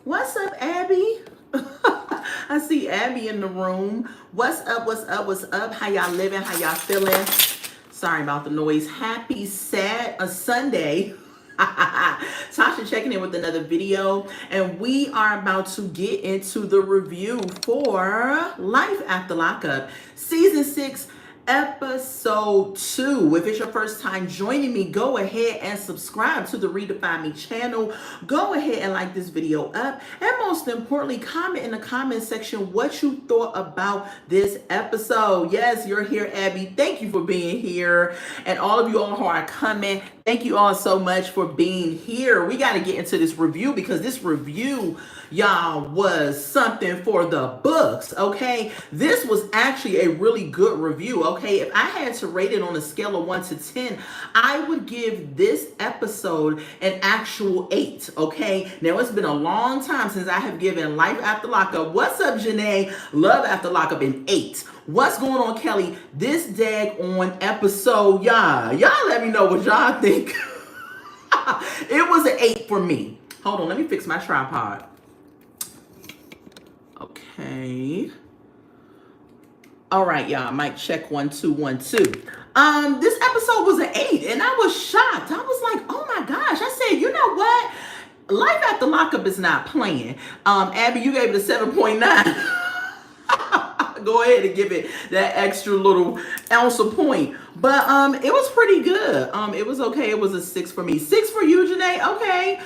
What's up, Abby? I see Abby in the room. What's up? What's up? What's up? How y'all living? How y'all feeling? Sorry about the noise. Happy Sunday. Tasha checking in with another video, and we are about to get into the review for Life After Lockup, Season 6, Episode 2. If it's your first time joining me, go ahead and subscribe to the Redefine Me channel. Go ahead and like this video up. And most importantly, comment in the comment section what you thought about this episode. Yes, you're here, Abby. Thank you for being here. And all of you all who are coming, thank you all so much for being here. We got to get into this review because this review, y'all, was something for the books, okay? This was actually a really good review, okay? If I had to rate it on a scale of 1 to 10, I would give this episode an actual 8, okay? Now, it's been a long time since I have given Life After Lockup, what's up, Janae? Love After Lockup, an 8. What's going on, Kelly? This daggone episode, y'all let me know what y'all think. It was an 8 for me. Hold on, let me fix my tripod. Okay. All right, y'all. Mic check 1 2 1 2. This episode was an 8, and I was shocked. I was like, oh my gosh. I said, you know what? Life After Lockup is not playing. Abby, you gave it a 7.9. Go ahead and give it that extra little ounce of point. But it was pretty good. It was okay. It was a 6 for me. 6 for you, Janae. Okay.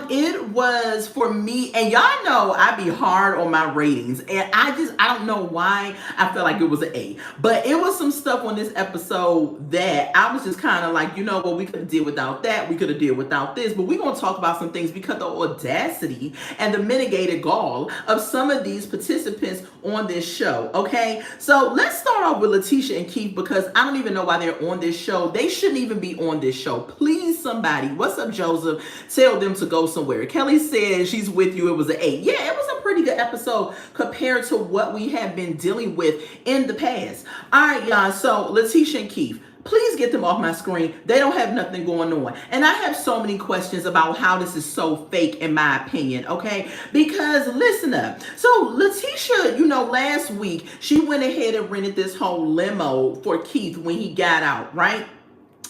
It was for me, and y'all know I be hard on my ratings, and I don't know why I felt like it was an 8. But it was some stuff on this episode that I was just kind of like, you know what, we could have did without that. We could have did without this. But we're gonna talk about some things because the audacity and the mitigated gall of some of these participants on this show. Okay. So let's start off with Letitia and Keith because I don't even know why they're on this show. They shouldn't even be on this show. Please, somebody, what's up, Joseph? Tell them to go somewhere. Kelly said she's with you. It was an 8. Yeah, it was a pretty good episode compared to what we have been dealing with in the past. All right, y'all. So Letitia and Keith, please get them off my screen. They don't have nothing going on. And I have so many questions about how this is so fake, in my opinion, okay? Because listen up. So Letitia, last week, she went ahead and rented this whole limo for Keith when he got out, right?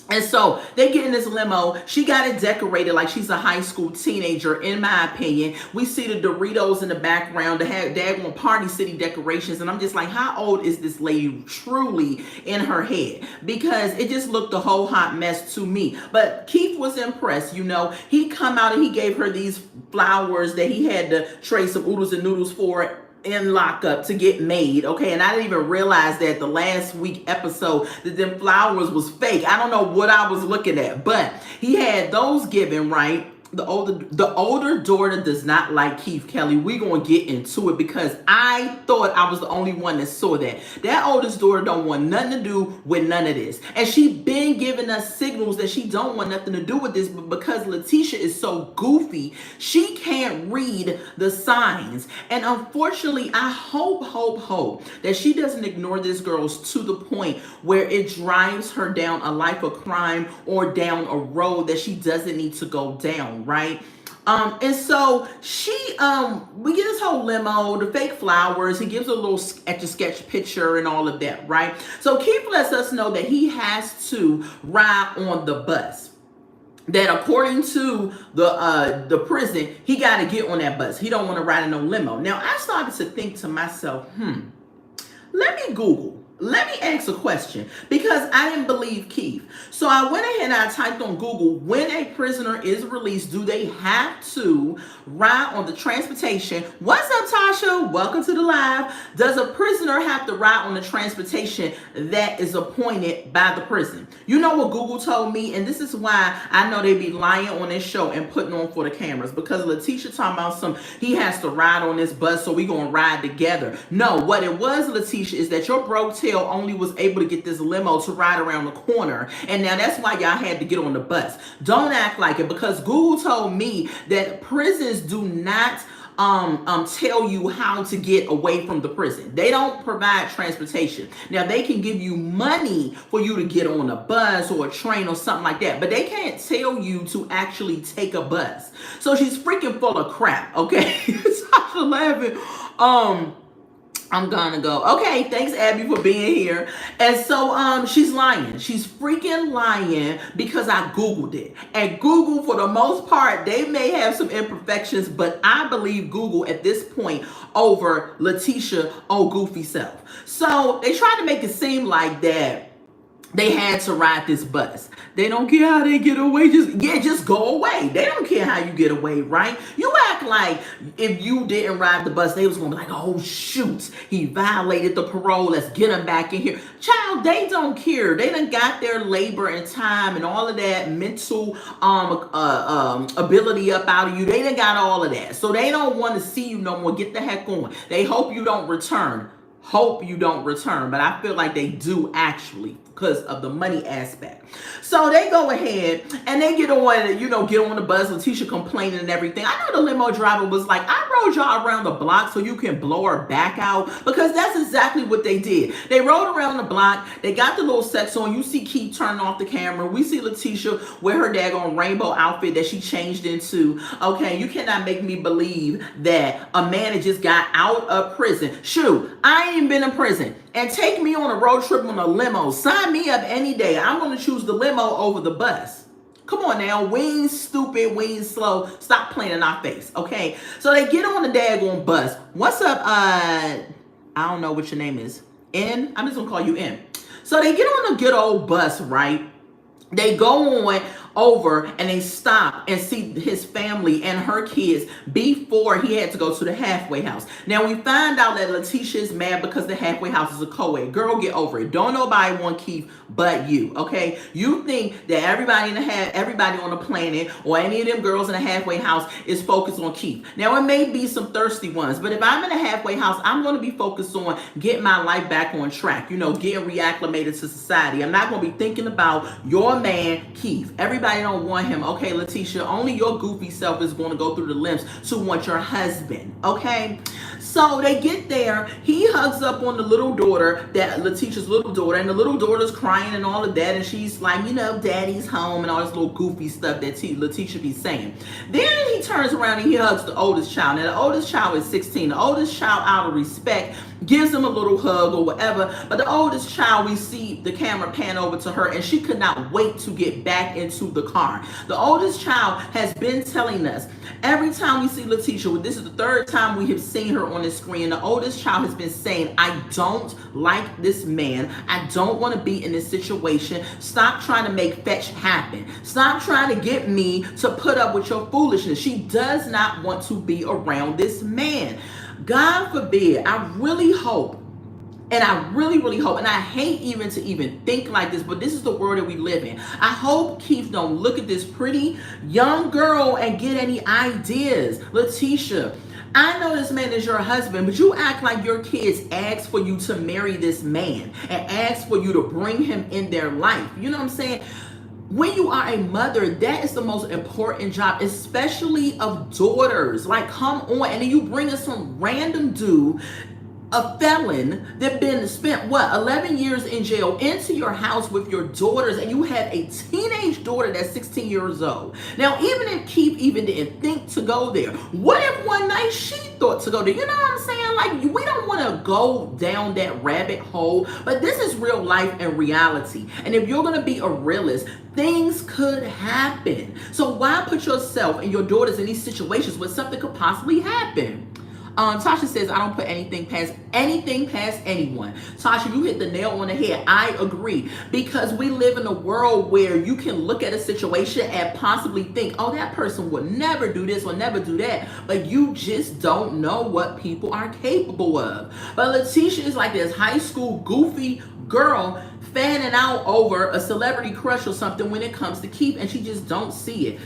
And so they get in this limo. She got it decorated like she's a high school teenager, in my opinion. We see the Doritos in the background, the daggone Party City decorations. And I'm just like, how old is this lady truly in her head? Because it just looked a whole hot mess to me. But Keith was impressed, He come out and he gave her these flowers that he had to trade some oodles and noodles for in lockup to get made, okay? And I didn't even realize that the last week episode that them flowers was fake. I don't know what I was looking at, but he had those given, right? The older daughter does not like Keith, Kelly. We're going to get into it because I thought I was the only one that saw that. That oldest daughter don't want nothing to do with none of this. And she been giving us signals that she don't want nothing to do with this, but because Letitia is so goofy, she can't read the signs. And unfortunately, I hope that she doesn't ignore this girl to the point where it drives her down a life of crime or down a road that she doesn't need to go down. Right? And so we get this whole limo, the fake flowers. He gives a little etch-a-sketch picture and all of that, right? So Keith lets us know that he has to ride on the bus. That according to the prison, he got to get on that bus. He don't want to ride in no limo. Now, I started to think to myself, let me Google. Let me ask a question because I didn't believe Keith. So I went ahead and I typed on Google, when a prisoner is released, do they have to ride on the transportation? What's up, Tasha? Welcome to the live. Does a prisoner have to ride on the transportation that is appointed by the prison? You know what Google told me? And this is why I know they be lying on this show and putting on for the cameras, because Letitia talking about he has to ride on this bus, so we gonna ride together. No, what it was, Letitia, is that your broke tail only was able to get this limo to ride around the corner, and now that's why y'all had to get on the bus. Don't act like it, because Google told me that prisons do not tell you how to get away from the prison. They don't provide transportation. Now they can give you money for you to get on a bus or a train or something like that, but they can't tell you to actually take a bus. So she's freaking full of crap, okay? Sasha laughing. I'm gonna go. Okay, thanks Abby for being here. And so she's lying. She's freaking lying because I Googled it. And Google, for the most part, they may have some imperfections, but I believe Google at this point over Letitia, oh goofy self. So they try to make it seem like that they had to ride this bus. They don't care how they get away. Just go away. They don't care how you get away, right? You act like if you didn't ride the bus, they was gonna be like, oh shoot, he violated the parole. Let's get him back in here. Child, they don't care. They done got their labor and time and all of that mental ability up out of you. They done got all of that. So they don't want to see you no more. Get the heck on. They hope you don't return. Hope you don't return, but I feel like they do actually because of the money aspect. So they go ahead and they get on the bus. Letitia complaining and everything. I know the limo driver was like, I rode y'all around the block so you can blow her back out, because that's exactly what they did. They rode around the block. They got the little sex on. You see Keith turning off the camera. We see Letitia wear her daggone rainbow outfit that she changed into. Okay, you cannot make me believe that a man that just got out of prison. Shoot, I ain't been in prison. And take me on a road trip on a limo. Sign me up any day. I'm going to choose the limo over the bus. Come on now. We ain't stupid. We ain't slow. Stop playing in our face. Okay. So they get on the daggone bus. What's up? I don't know what your name is. N? I'm just going to call you N. So they get on a good old bus, right? They go on over and they stop and see his family and her kids before he had to go to the halfway house. Now we find out that Letitia is mad because the halfway house is a co-ed. Girl, get over it. Don't nobody want Keith but you, okay? You think that everybody on the planet or any of them girls in the halfway house is focused on Keith. Now it may be some thirsty ones, but if I'm in a halfway house, I'm going to be focused on getting my life back on track, getting reacclimated to society. I'm not going to be thinking about your man, Keith. Everybody don't want him. Okay, Letitia, only your goofy self is going to go through the limbs to want your husband. Okay, so they get there. He hugs up on the little daughter, that Letitia's little daughter, and the little daughter's crying and all of that, and she's like, daddy's home and all this little goofy stuff that Letitia be saying. Then he turns around and he hugs the oldest child. Now the oldest child is 16. The oldest child, out of respect, gives him a little hug or whatever, but the oldest child, we see the camera pan over to her and she could not wait to get back into the car. The oldest child has been telling us every time we see Letitia, this is the third time we have seen her on the screen, the oldest child has been saying, I don't like this man. I don't want to be in this situation. Stop trying to make fetch happen. Stop trying to get me to put up with your foolishness. She does not want to be around this man. God forbid, I really hope, and I really, really hope, and I hate even to think like this, but this is the world that we live in. I hope Keith don't look at this pretty young girl and get any ideas. Letitia, I know this man is your husband, but you act like your kids asked for you to marry this man and asked for you to bring him in their life. You know what I'm saying? When you are a mother, that is the most important job, especially of daughters. Like, come on. And then you bring us some random dude, a felon that been spent 11 years in jail, into your house with your daughters, and you have a teenage daughter that's 16 years old. Now, even if Keith even didn't think to go there, what if one night she thought to go there? You know what I'm saying? Like, we don't want to go down that rabbit hole, but this is real life and reality. And if you're going to be a realist, things could happen. So why put yourself and your daughters in these situations where something could possibly happen? Tasha says, I don't put anything past anyone. Tasha, you hit the nail on the head. I agree. Because we live in a world where you can look at a situation and possibly think, oh, that person would never do this or never do that. But you just don't know what people are capable of. But Letitia is like this high school goofy girl fanning out over a celebrity crush or something when it comes to Keith, and she just don't see it.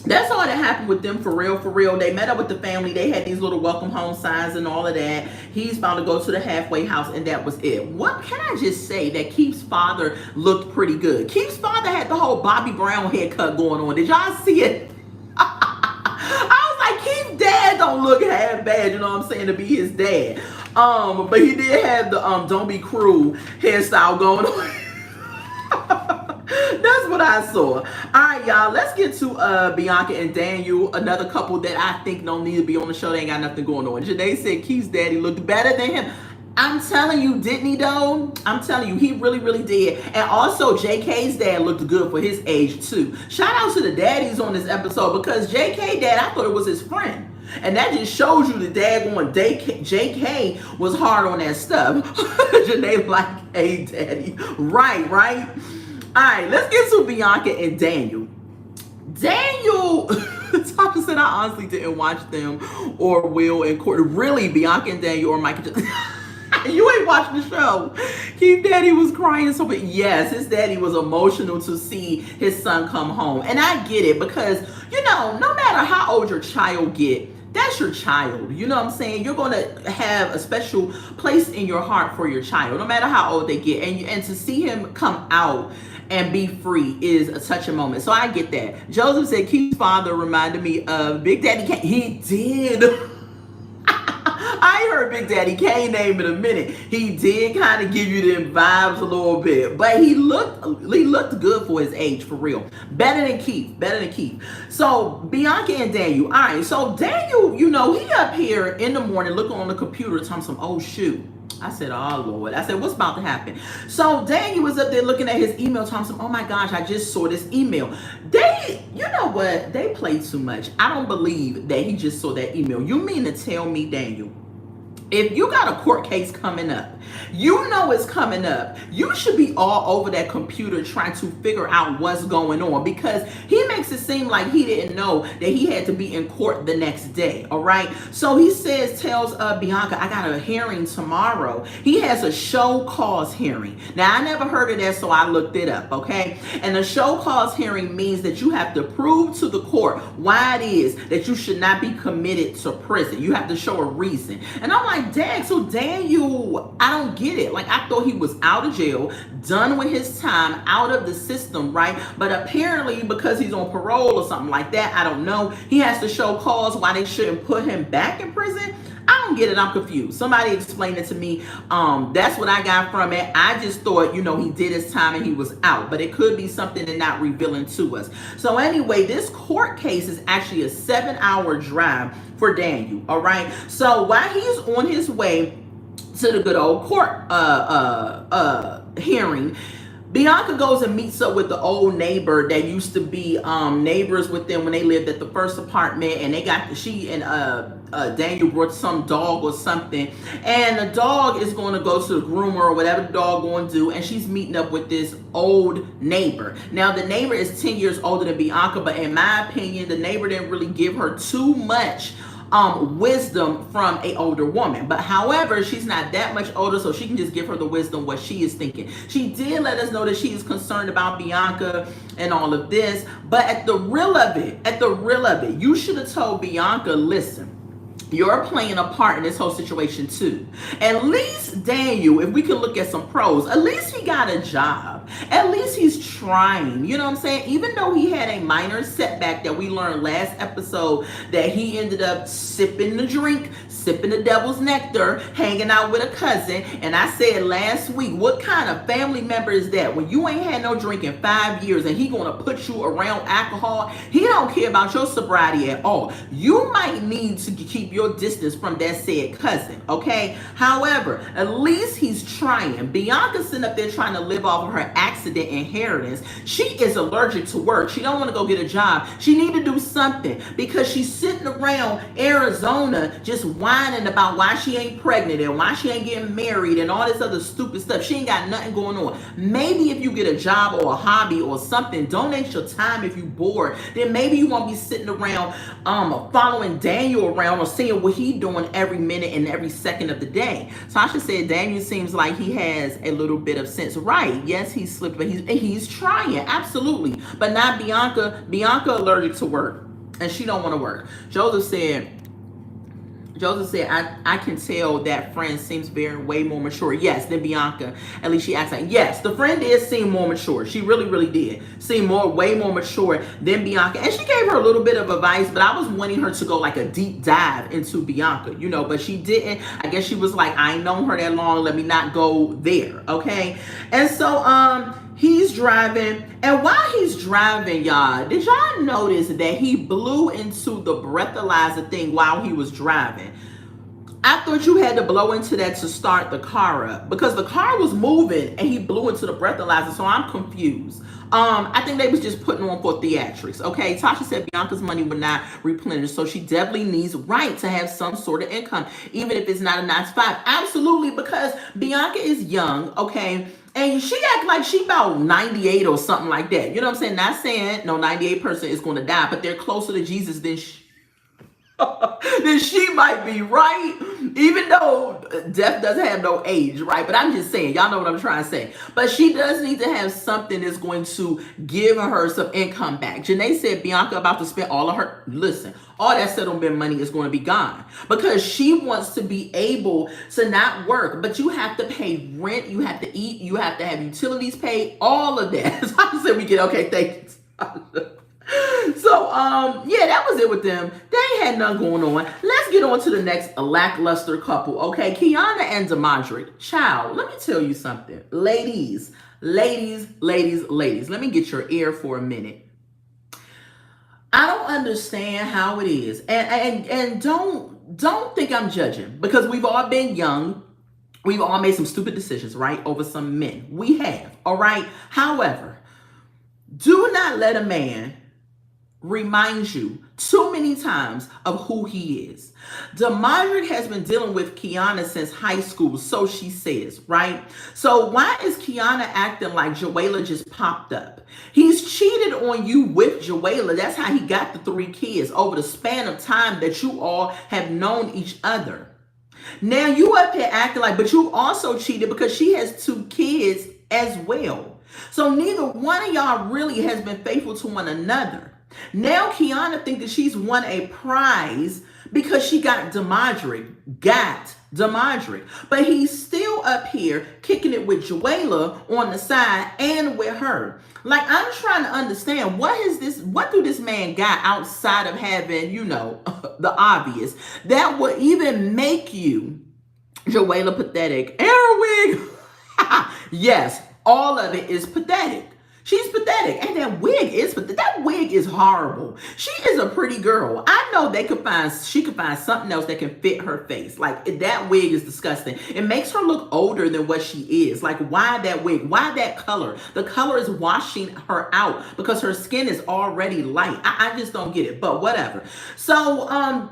That's all that happened with them, for real, for real. They met up with the family. They had these little welcome home signs and all of that. He's about to go to the halfway house, and that was it. What can I just say? That Keith's father looked pretty good. Keith's father had the whole Bobby Brown haircut going on. Did y'all see it? I was like, Keith's dad don't don't look half bad, you know what I'm saying, to be his dad. But he did have the don't be cruel hairstyle going on. That's what I saw. All right, y'all. Let's get to Bianca and Daniel, another couple that I think don't need to be on the show. They ain't got nothing going on. Janae said Keith's daddy looked better than him. I'm telling you, didn't he though? I'm telling you, he really, really did. And also, JK's dad looked good for his age too. Shout out to the daddies on this episode, because JK dad, I thought it was his friend. And that just shows you the daggone JK was hard on that stuff. Janae like, hey daddy. Right. All right, let's get to Bianca and Daniel. Daniel, Tasha said, I honestly didn't watch them or Will and Courtney. Really, Bianca and Daniel or Michael? You ain't watching the show. Keith daddy was crying so bad. Yes, his daddy was emotional to see his son come home. And I get it, because, you know, no matter how old your child get, that's your child. You know what I'm saying? You're going to have a special place in your heart for your child, no matter how old they get. And to see him come out and be free is a touching moment. So I get that. Joseph said Keith's father reminded me of Big Daddy Kane. He did. I heard Big Daddy Kane name in a minute. He did kind of give you them vibes a little bit, but he looked good for his age, for real. Better than Keith. So Bianca and Daniel. All right, so Daniel, you know, he up here in the morning looking on the computer, telling some, oh shoot. I said, oh Lord. I said, what's about to happen? So Daniel was up there looking at his email, Thompson. Oh my gosh, I just saw this email. You know what? They play too much. I don't believe that he just saw that email. You mean to tell me, Daniel, if you got a court case coming up, you know it's coming up, you should be all over that computer trying to figure out what's going on, because he makes it seem like he didn't know that he had to be in court the next day, all right? So he tells Bianca, I got a hearing tomorrow. He has a show cause hearing. Now, I never heard of that, so I looked it up, okay? And a show cause hearing means that you have to prove to the court why it is that you should not be committed to prison. You have to show a reason. And I'm like, dang, so Daniel, I don't get it. Like, I thought he was out of jail, done with his time, out of the system, right? But apparently, because he's on parole or something like that, I don't know, he has to show cause why they shouldn't put him back in prison. I don't get it. I'm confused. Somebody explain it to me. That's what I got from it. I just thought, you know, he did his time and he was out, but it could be something they're not revealing to us. So anyway, this court case is actually a 7-hour drive for Daniel. All right. So while he's on his way to the good old court hearing, Bianca goes and meets up with the old neighbor that used to be neighbors with them when they lived at the first apartment, and she and Daniel brought some dog or something, and the dog is going to go to the groomer or whatever the dog going to do, and she's meeting up with this old neighbor. Now the neighbor is 10 years older than Bianca, but in my opinion, the neighbor didn't really give her too much wisdom from a older woman. But however, she's not that much older, so she can just give her the wisdom what she is thinking. She did let us know that she is concerned about Bianca and all of this, but at the real of it, you should have told Bianca, listen, you're playing a part in this whole situation too. At least Daniel, if we can look at some pros, at least he got a job. At least he's trying. You know what I'm saying? Even though he had a minor setback that we learned last episode, that he ended up sipping the drink, sipping the devil's nectar, hanging out with a cousin. And I said last week, what kind of family member is that? When you ain't had no drink in 5 years and he gonna put you around alcohol, he don't care about your sobriety at all. You might need to keep your distance from that said cousin, okay? However, at least he's trying. Bianca's sitting up there trying to live off of her accident inheritance. She is allergic to work. She don't want to go get a job. She need to do something, because she's sitting around Arizona just whining about why she ain't pregnant and why she ain't getting married and all this other stupid stuff. She ain't got nothing going on. Maybe if you get a job or a hobby or something, donate your time if you bored, then maybe you won't be sitting around following Daniel around or seeing what he doing every minute and every second of the day. Sasha said Daniel seems like he has a little bit of sense. Right. Yes, he's slipped, but he's trying. Absolutely. But not Bianca. Bianca allergic to work and she don't want to work. Joseph Joseph said, I can tell that friend seems way more mature. Yes, than Bianca. At least she acts like, yes, the friend did seem more mature. She really, really did seem way more mature than Bianca. And she gave her a little bit of advice, but I was wanting her to go like a deep dive into Bianca, but she didn't. I guess she was like, I ain't known her that long. Let me not go there. Okay. And so, he's driving, and while he's driving, y'all, did y'all notice that he blew into the breathalyzer thing while he was driving? I thought you had to blow into that to start the car up, because the car was moving and he blew into the breathalyzer, so I'm confused. I think they was just putting on for theatrics, okay? Tasha said Bianca's money would not replenish, so she definitely needs to have some sort of income, even if it's not a 9-to-5. Absolutely, because Bianca is young, okay? And she act like she about 98 or something like that. You know what I'm saying? Not saying no 98 person is going to die, but they're closer to Jesus than then she might be, right? Even though death doesn't have no age, right? But I'm just saying, y'all know what I'm trying to say. But she does need to have something that's going to give her some income back. Janae said Bianca about to spend all of her, listen, all that settlement money is going to be gone, because she wants to be able to not work, but you have to pay rent, you have to eat, you have to have utilities paid, all of that. So I said we get, okay, thank you. So, yeah, that was it with them. They ain't had nothing going on. Let's get on to the next lackluster couple, okay? Kiana and Demadric. Child, let me tell you something. Ladies, let me get your ear for a minute. I don't understand how it is. And don't think I'm judging, because we've all been young. We've all made some stupid decisions, right? Over some men. We have, all right? However, do not let a man reminds you too many times of who he is. Demadric has been dealing with Kiana since high school, so she says, right? So why is Kiana acting like Joella just popped up? He's cheated on you with Joella. That's how he got the 3 kids over the span of time that you all have known each other. Now you up here acting like, but you also cheated because she has 2 kids as well. So neither one of y'all really has been faithful to one another. Now Kiana thinks that she's won a prize because she got Demadric. But he's still up here kicking it with Joella on the side and with her. Like, I'm trying to understand, what do this man got outside of having, the obvious, that would even make you Joella pathetic? And her wig, yes, all of it is pathetic. She's pathetic. And that wig is pathetic. That wig is horrible. She is a pretty girl. I know she could find something else that can fit her face. Like, that wig is disgusting. It makes her look older than what she is. Like, why that wig? Why that color? The color is washing her out because her skin is already light. I just don't get it, but whatever. So,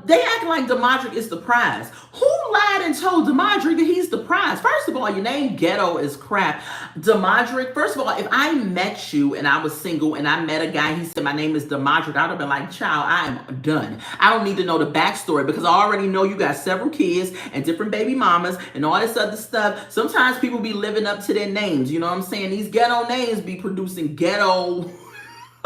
they act like Demadric is the prize. Who lied and told Demadric that he's the prize? First of all, your name ghetto is crap. Demadric, first of all, if I met you and I was single and I met a guy, he said my name is Demadric, I would have been like, child, I am done. I don't need to know the backstory, because I already know you got several kids and different baby mamas and all this other stuff. Sometimes people be living up to their names, you know what I'm saying? These ghetto names be producing ghetto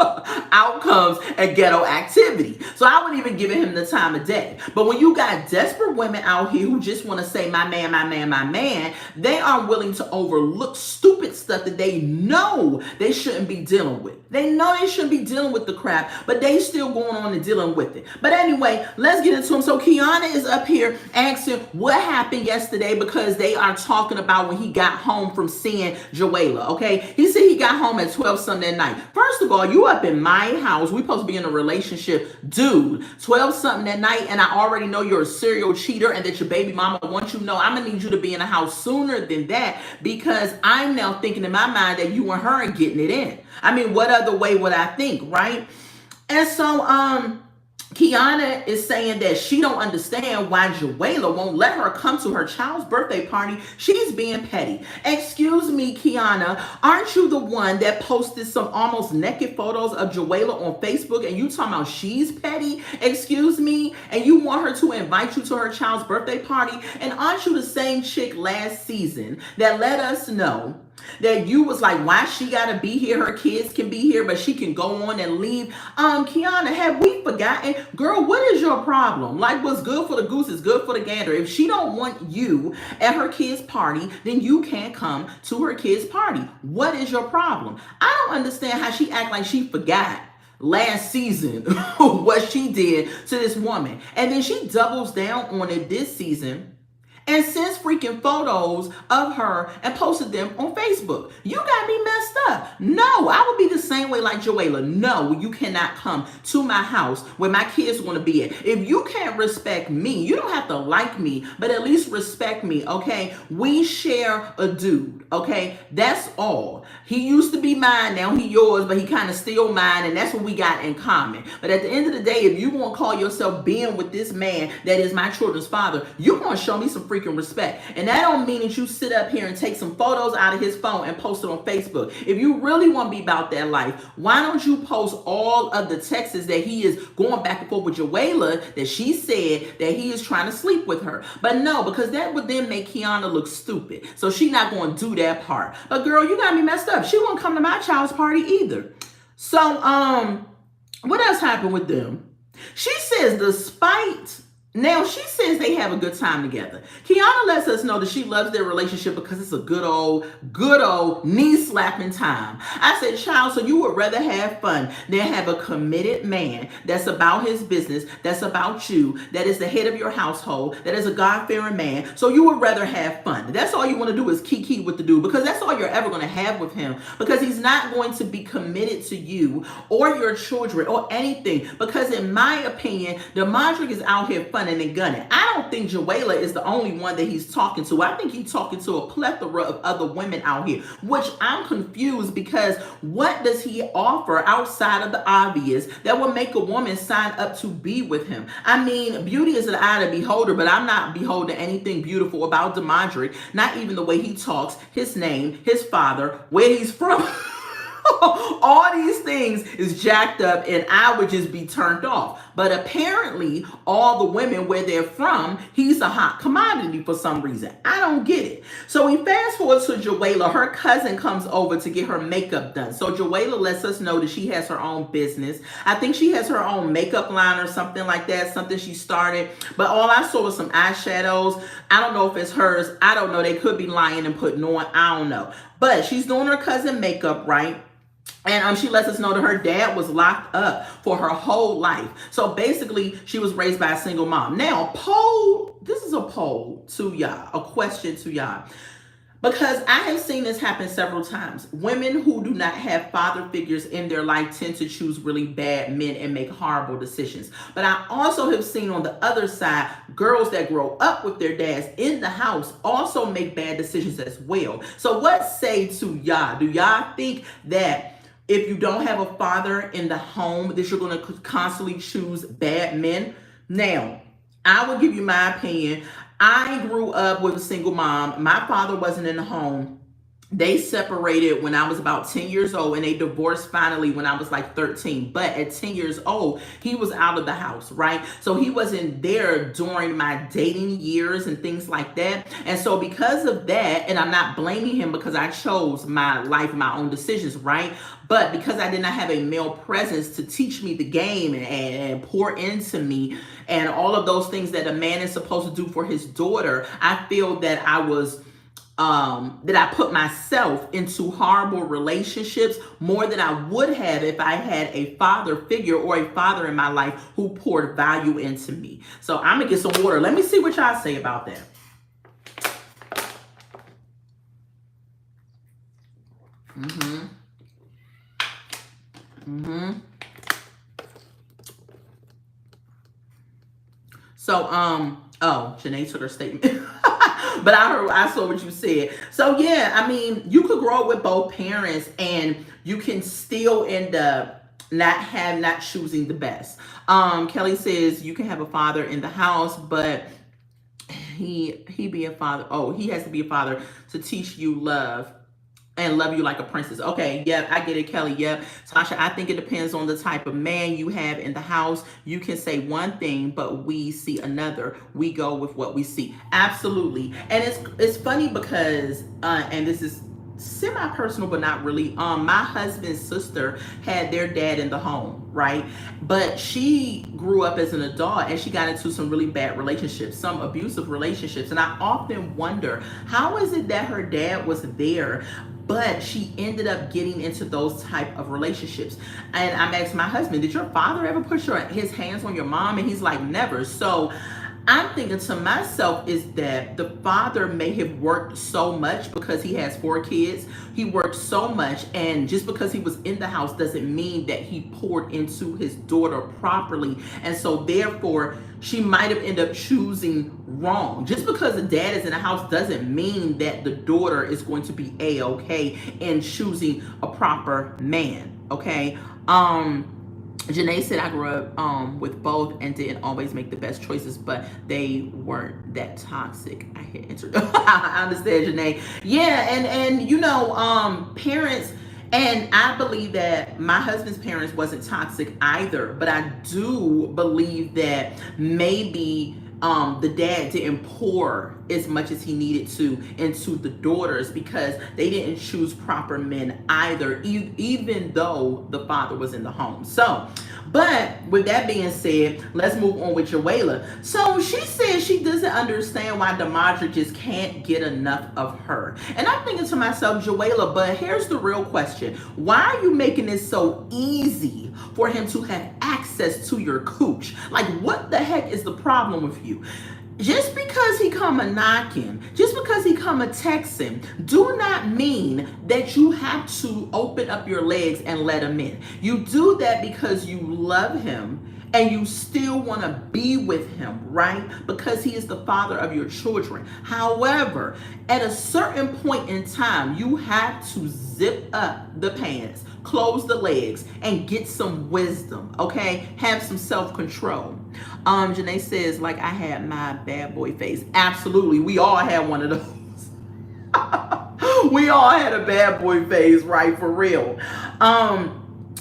outcomes and ghetto activity. So I wouldn't even give him the time of day. But when you got desperate women out here who just want to say my man, they are willing to overlook stupid stuff that they know they shouldn't be dealing with. They know they shouldn't be dealing with the crap, but they still going on and dealing with it. But anyway, let's get into them. So Kiana is up here asking what happened yesterday, because they are talking about when he got home from seeing Joella, okay? He said he got home at 12 something at night. First of all, you up in my house. We supposed to be in a relationship. Dude, 12 something at night, and I already know you're a serial cheater and that your baby mama wants you to know. I'm going to need you to be in the house sooner than that, because I'm now thinking in my mind that you and her are getting it in. I mean, what other way would I think, right? And so, Kiana is saying that she don't understand why Joella won't let her come to her child's birthday party. She's being petty. Excuse me, Kiana, aren't you the one that posted some almost naked photos of Joella on Facebook, and you talking about she's petty? Excuse me? And you want her to invite you to her child's birthday party? And aren't you the same chick last season that let us know that you was like, why she gotta be here? Her kids can be here, but she can go on and leave. Kiana, have we forgotten? Girl, what is your problem? Like, what's good for the goose is good for the gander. If she don't want you at her kid's party, then you can't come to her kid's party. What is your problem? I don't understand how she act like she forgot last season what she did to this woman. And then she doubles down on it this season and sends freaking photos of her and posted them on Facebook. You got me messed up. No, I would be the same way like Joella. No, you cannot come to my house where my kids want to be at. If you can't respect me, you don't have to like me, but at least respect me, okay? We share a dude, okay? That's all. He used to be mine, now he yours, but he kind of still mine, and that's what we got in common. But at the end of the day, if you want to call yourself being with this man that is my children's father, you're going to show me some freaking respect. And that don't mean that you sit up here and take some photos out of his phone and post it on Facebook. If you really want to be about that life, why don't you post all of the texts that he is going back and forth with Joella, that she said that he is trying to sleep with her? But no, because that would then make Kiana look stupid. So she not going to do that part. But girl, you got me messed up. She won't come to my child's party either. So, what else happened with them? She says now she says they have a good time together. Kiana lets us know that she loves their relationship because it's a good old knee-slapping time. I said, child, so you would rather have fun than have a committed man that's about his business, that's about you, that is the head of your household, that is a God-fearing man. So you would rather have fun. That's all you want to do is kiki with the dude, because that's all you're ever going to have with him, because he's not going to be committed to you or your children or anything. Because in my opinion, Demontric is out here fun and gunning. I don't think Joella is the only one that he's talking to. I think he's talking to a plethora of other women out here, which I'm confused, because what does he offer outside of the obvious that would make a woman sign up to be with him? I mean, beauty is an eye of the beholder, but I'm not beholding anything beautiful about Demontric, not even the way he talks, his name, his father, where he's from. All these things is jacked up and I would just be turned off. But apparently all the women where they're from, he's a hot commodity for some reason. I don't get it. So we fast forward to Joella. Her cousin comes over to get her makeup done. So Joella lets us know that she has her own business. I think she has her own makeup line or something like that, something she started. But all I saw was some eyeshadows. I don't know if it's hers. I don't know. They could be lying and putting on. I don't know. But she's doing her cousin makeup, right? And she lets us know that her dad was locked up for her whole life. So basically, she was raised by a single mom. Now, this is a poll to y'all, a question to y'all. Because I have seen this happen several times. Women who do not have father figures in their life tend to choose really bad men and make horrible decisions. But I also have seen on the other side, girls that grow up with their dads in the house also make bad decisions as well. So what say to y'all? Do y'all think that if you don't have a father in the home, that you're going to constantly choose bad men? Now, I will give you my opinion. I grew up with a single mom. My father wasn't in the home. They separated when I was about 10 years old, and they divorced finally when I was like 13. But at 10 years old, he was out of the house, right? So he wasn't there during my dating years and things like that. And so because of that, and I'm not blaming him because I chose my life, my own decisions, right? But because I did not have a male presence to teach me the game and pour into me and all of those things that a man is supposed to do for his daughter, I feel that I put myself into horrible relationships more than I would have if I had a father figure or a father in my life who poured value into me. So I'm gonna get some water. Let me see what y'all say about that. So, Janae took her statement. But I saw what you said. So yeah, I mean, you could grow up with both parents and you can still end up not choosing the best. Kelly says you can have a father in the house, but he be a father. Oh, he has to be a father to teach you love and love you like a princess. Okay, yep, I get it, Kelly. Yep. Tasha, I think it depends on the type of man you have in the house. You can say one thing, but we see another. We go with what we see. Absolutely. And it's funny because, and this is semi-personal, but not really. My husband's sister had their dad in the home, right? But she grew up as an adult and she got into some really bad relationships, some abusive relationships. And I often wonder, how is it that her dad was there, but she ended up getting into those type of relationships? And I'm asking my husband, did your father ever put his hands on your mom? And he's like, never. So I'm thinking to myself is that the father may have worked so much because he has 4 kids. He worked so much, and just because he was in the house doesn't mean that he poured into his daughter properly. And so therefore, she might have ended up choosing wrong. Just because the dad is in the house doesn't mean that the daughter is going to be A-okay in choosing a proper man, okay? Janae said, I grew up with both and didn't always make the best choices, but they weren't that toxic. I hit enter. I understand, Janae. Yeah, and you know, parents, and I believe that my husband's parents wasn't toxic either, but I do believe that maybe the dad didn't pour as much as he needed to into the daughters because they didn't choose proper men either, even though the father was in the home. So, but with that being said, let's move on with Joella. So she says she doesn't understand why Demadra just can't get enough of her. And I'm thinking to myself, Joella, but here's the real question. Why are you making it so easy for him to have access to your cooch? Like, what the heck is the problem with you? Just because he come a knocking, just because he come a texting, do not mean that you have to open up your legs and let him in. You do that because you love him and you still want to be with him, right? Because he is the father of your children. However, at a certain point in time, you have to zip up the pants, close the legs, and get some wisdom, okay? Have some self-control. Janae says, like I had my bad boy face. Absolutely, we all had one of those. We all had a bad boy phase, right? For real.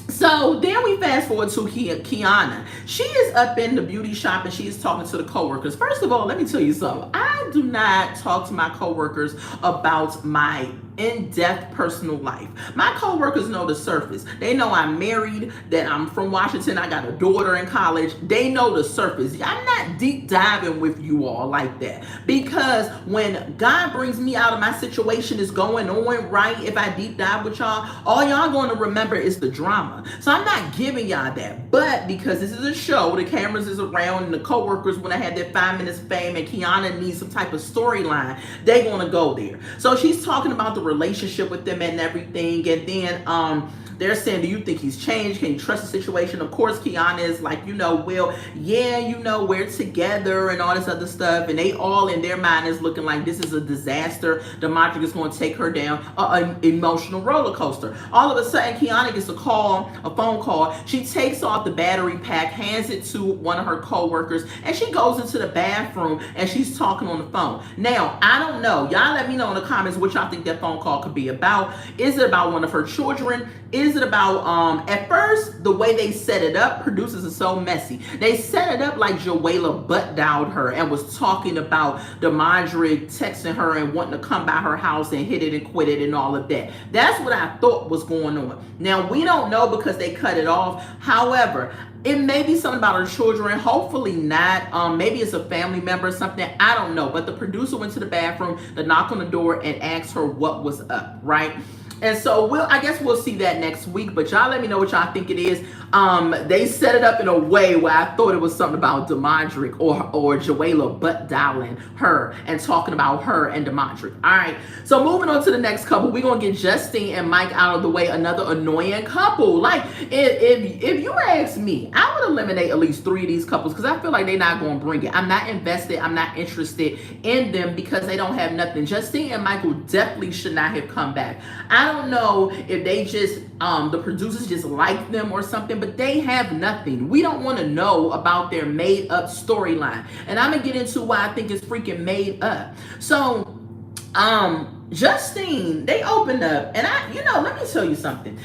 So then we fast forward to Kiana. She is up in the beauty shop and she is talking to the coworkers. First of all, let me tell you something. I do not talk to my coworkers about my in-depth personal life. My coworkers know the surface. They know I'm married, that I'm from Washington, I got a daughter in college. They know the surface. I'm not deep diving with you all like that, because when God brings me out of my situation is going on, right? If I deep dive with y'all, all y'all going to remember is the drama. So I'm not giving y'all that, but because this is a show, the cameras is around and the coworkers, when I had their 5 minutes fame and Kiana needs some type of storyline, they going to go there. So she's talking about the relationship with them and everything, and then they're saying, do you think he's changed? Can you trust the situation? Of course, Kiana is like, you know, well, yeah, you know, we're together and all this other stuff. And they all in their mind is looking like this is a disaster. Demadra is going to take her down an emotional roller coaster. All of a sudden, Kiana gets a phone call. She takes off the battery pack, hands it to one of her coworkers, and she goes into the bathroom and she's talking on the phone. Now, I don't know. Y'all let me know in the comments what y'all think that phone call could be about. Is it about one of her children? Is it about, at first, the way they set it up, producers are so messy. They set it up like Joella butt dialed her and was talking about Demadra texting her and wanting to come by her house and hit it and quit it and all of that. That's what I thought was going on. Now, we don't know because they cut it off. However, it may be something about her children. Hopefully not. Maybe it's a family member or something. I don't know. But the producer went to the bathroom to knock on the door and asked her what was up, right? And so I guess we'll see that next week. But y'all let me know what y'all think it is. They set it up in a way where I thought it was something about Demadra or Joella butt dialing her and talking about her and Demadra. All right. So moving on to the next couple, we're gonna get Justine and Mike out of the way. Another annoying couple. Like if you ask me, I would eliminate at least 3 of these couples because I feel like they're not gonna bring it. I'm not invested. I'm not interested in them because they don't have nothing. Justine and Michael definitely should not have come back. I don't know if they just the producers just like them or something, but they have nothing. We don't want to know about their made up storyline, and I'm gonna get into why I think it's freaking made up. So Justine, they opened up, and let me tell you something.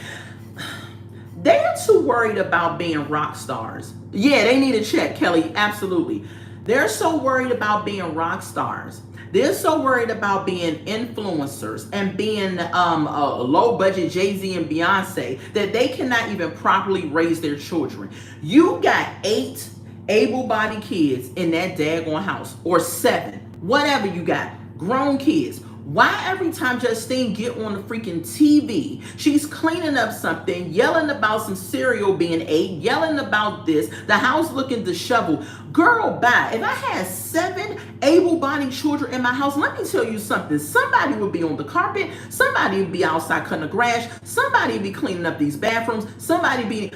They're too worried about being rock stars. Yeah, they need a check, Kelly, absolutely. They're so worried about being rock stars They're so worried about being influencers and being low budget Jay-Z and Beyonce that they cannot even properly raise their children. You got 8 able-bodied kids in that daggone house, or 7, whatever you got, grown kids. Why every time Justine get on the freaking TV, she's cleaning up something, yelling about some cereal being ate, yelling about this, the house looking disheveled? Girl, bye. If I had 7 able-bodied children in my house, let me tell you something. Somebody would be on the carpet. Somebody would be outside cutting the grass. Somebody would be cleaning up these bathrooms. Somebody be...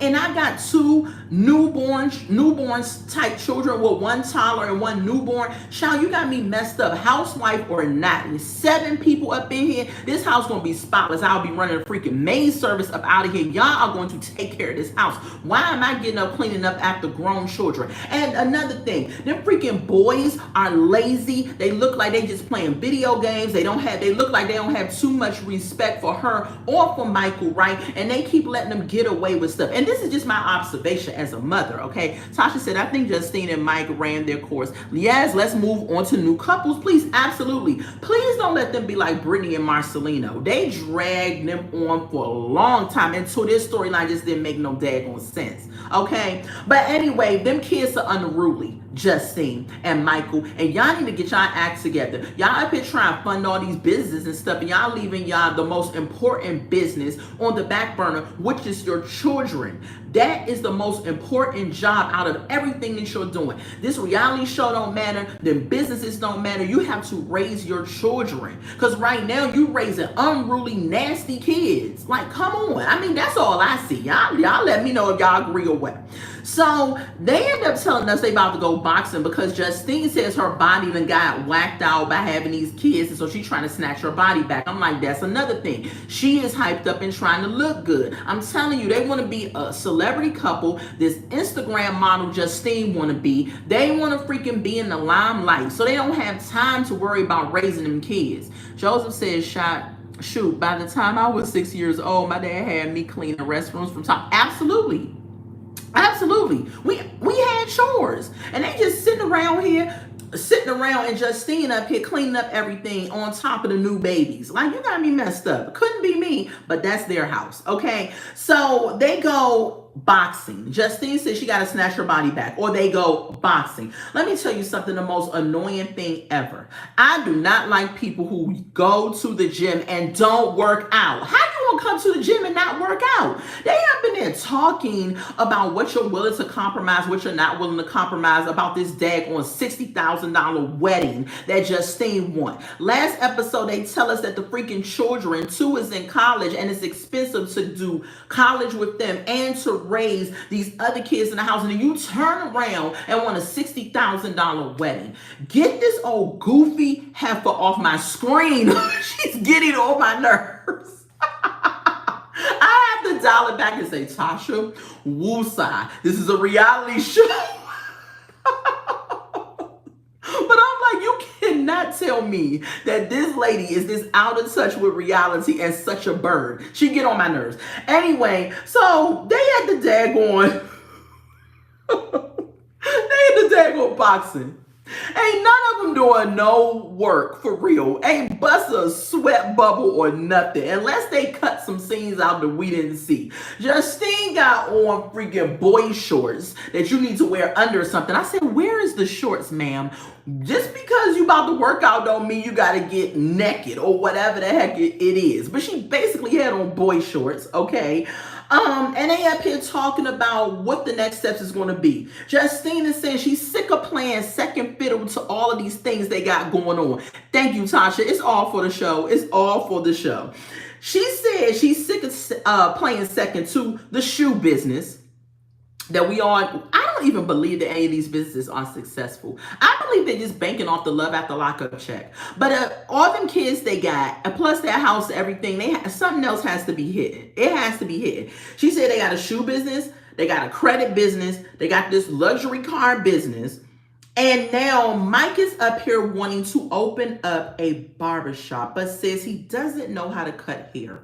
And I got 2 newborns type children with 1 toddler and 1 newborn. Child, you got me messed up. Housewife or not. There's 7 people up in here. This house gonna be spotless. I'll be running a freaking maid service up out of here. Y'all are going to take care of this house. Why am I getting up cleaning up after grown children? And another thing, them freaking boys are lazy. They look like they just playing video games. They look like they don't have too much respect for her or for Michael, right? And they keep letting them get away with stuff. And this is just my observation as a mother, okay? Tasha said, I think Justine and Mike ran their course. Yes, let's move on to new couples, please. Absolutely. Please don't let them be like Brittany and Marcelino. They dragged them on for a long time until this storyline just didn't make no daggone sense, okay? But anyway, them kids are unruly, Justine and Michael, and y'all need to get y'all act together. Y'all up here trying to fund all these businesses and stuff, and y'all leaving y'all the most important business on the back burner, which is your children. That is the most important job out of everything that you're doing. This reality show don't matter. The businesses don't matter. You have to raise your children. Because right now, you raising unruly, nasty kids. Like, come on. I mean, that's all I see. Y'all let me know if y'all agree or what. So they end up telling us they about to go boxing because Justine says her body done got whacked out by having these kids, and so she's trying to snatch her body back. I'm like, that's another thing. She is hyped up and trying to look good. I'm telling you, they want to be a celebrity couple. This Instagram model Justine want to be. They want to freaking be in the limelight, so they don't have time to worry about raising them kids. Joseph says, shoot, by the time I was 6 years old, my dad had me clean the restrooms from top. Absolutely. Absolutely. We had chores, and they just sitting around and Justine up here cleaning up everything on top of the new babies. Like, you got me messed up. Couldn't be me, but that's their house, okay? So they go boxing. Justine says she got to snatch her body back, or they go boxing. Let me tell you something, the most annoying thing ever. I do not like people who go to the gym and don't work out. How you gonna come to the gym and not work out? They have been there talking about what you're willing to compromise, what you're not willing to compromise, about this daggone $60,000 wedding that Justine won. Last episode, they tell us that the freaking children, 2 is in college, and it's expensive to do college with them and to raise these other kids in the house, and then you turn around and want a $60,000 wedding. Get this old goofy heifer off my screen. She's getting on my nerves. I have to dial it back and say, Tasha, woosah. This is a reality show. But I'm like, you cannot tell me that this lady is this out of touch with reality and such a bird. She get on my nerves. Anyway, so they had the daggone, boxing. Ain't none of them doing no work for real. Ain't bust a sweat bubble or nothing, unless they cut some scenes out that we didn't see. Justine got on freaking boy shorts that you need to wear under something. I said, where is the shorts, ma'am? Just because you about to work out don't mean you got to get naked or whatever the heck it is. But she basically had on boy shorts, okay? And they up here talking about what the next steps is going to be. Justine is saying she's sick of playing second fiddle to all of these things they got going on. Thank you, Tasha. It's all for the show. It's all for the show. She said she's sick of playing second to the shoe business that we are. I don't even believe that any of these businesses are successful. I believe they're just banking off the love after lockup check. But all them kids they got, and plus their house, everything, something else has to be hidden. It has to be hidden. She said they got a shoe business, they got a credit business, they got this luxury car business, and now Mike is up here wanting to open up a barbershop, but says he doesn't know how to cut hair.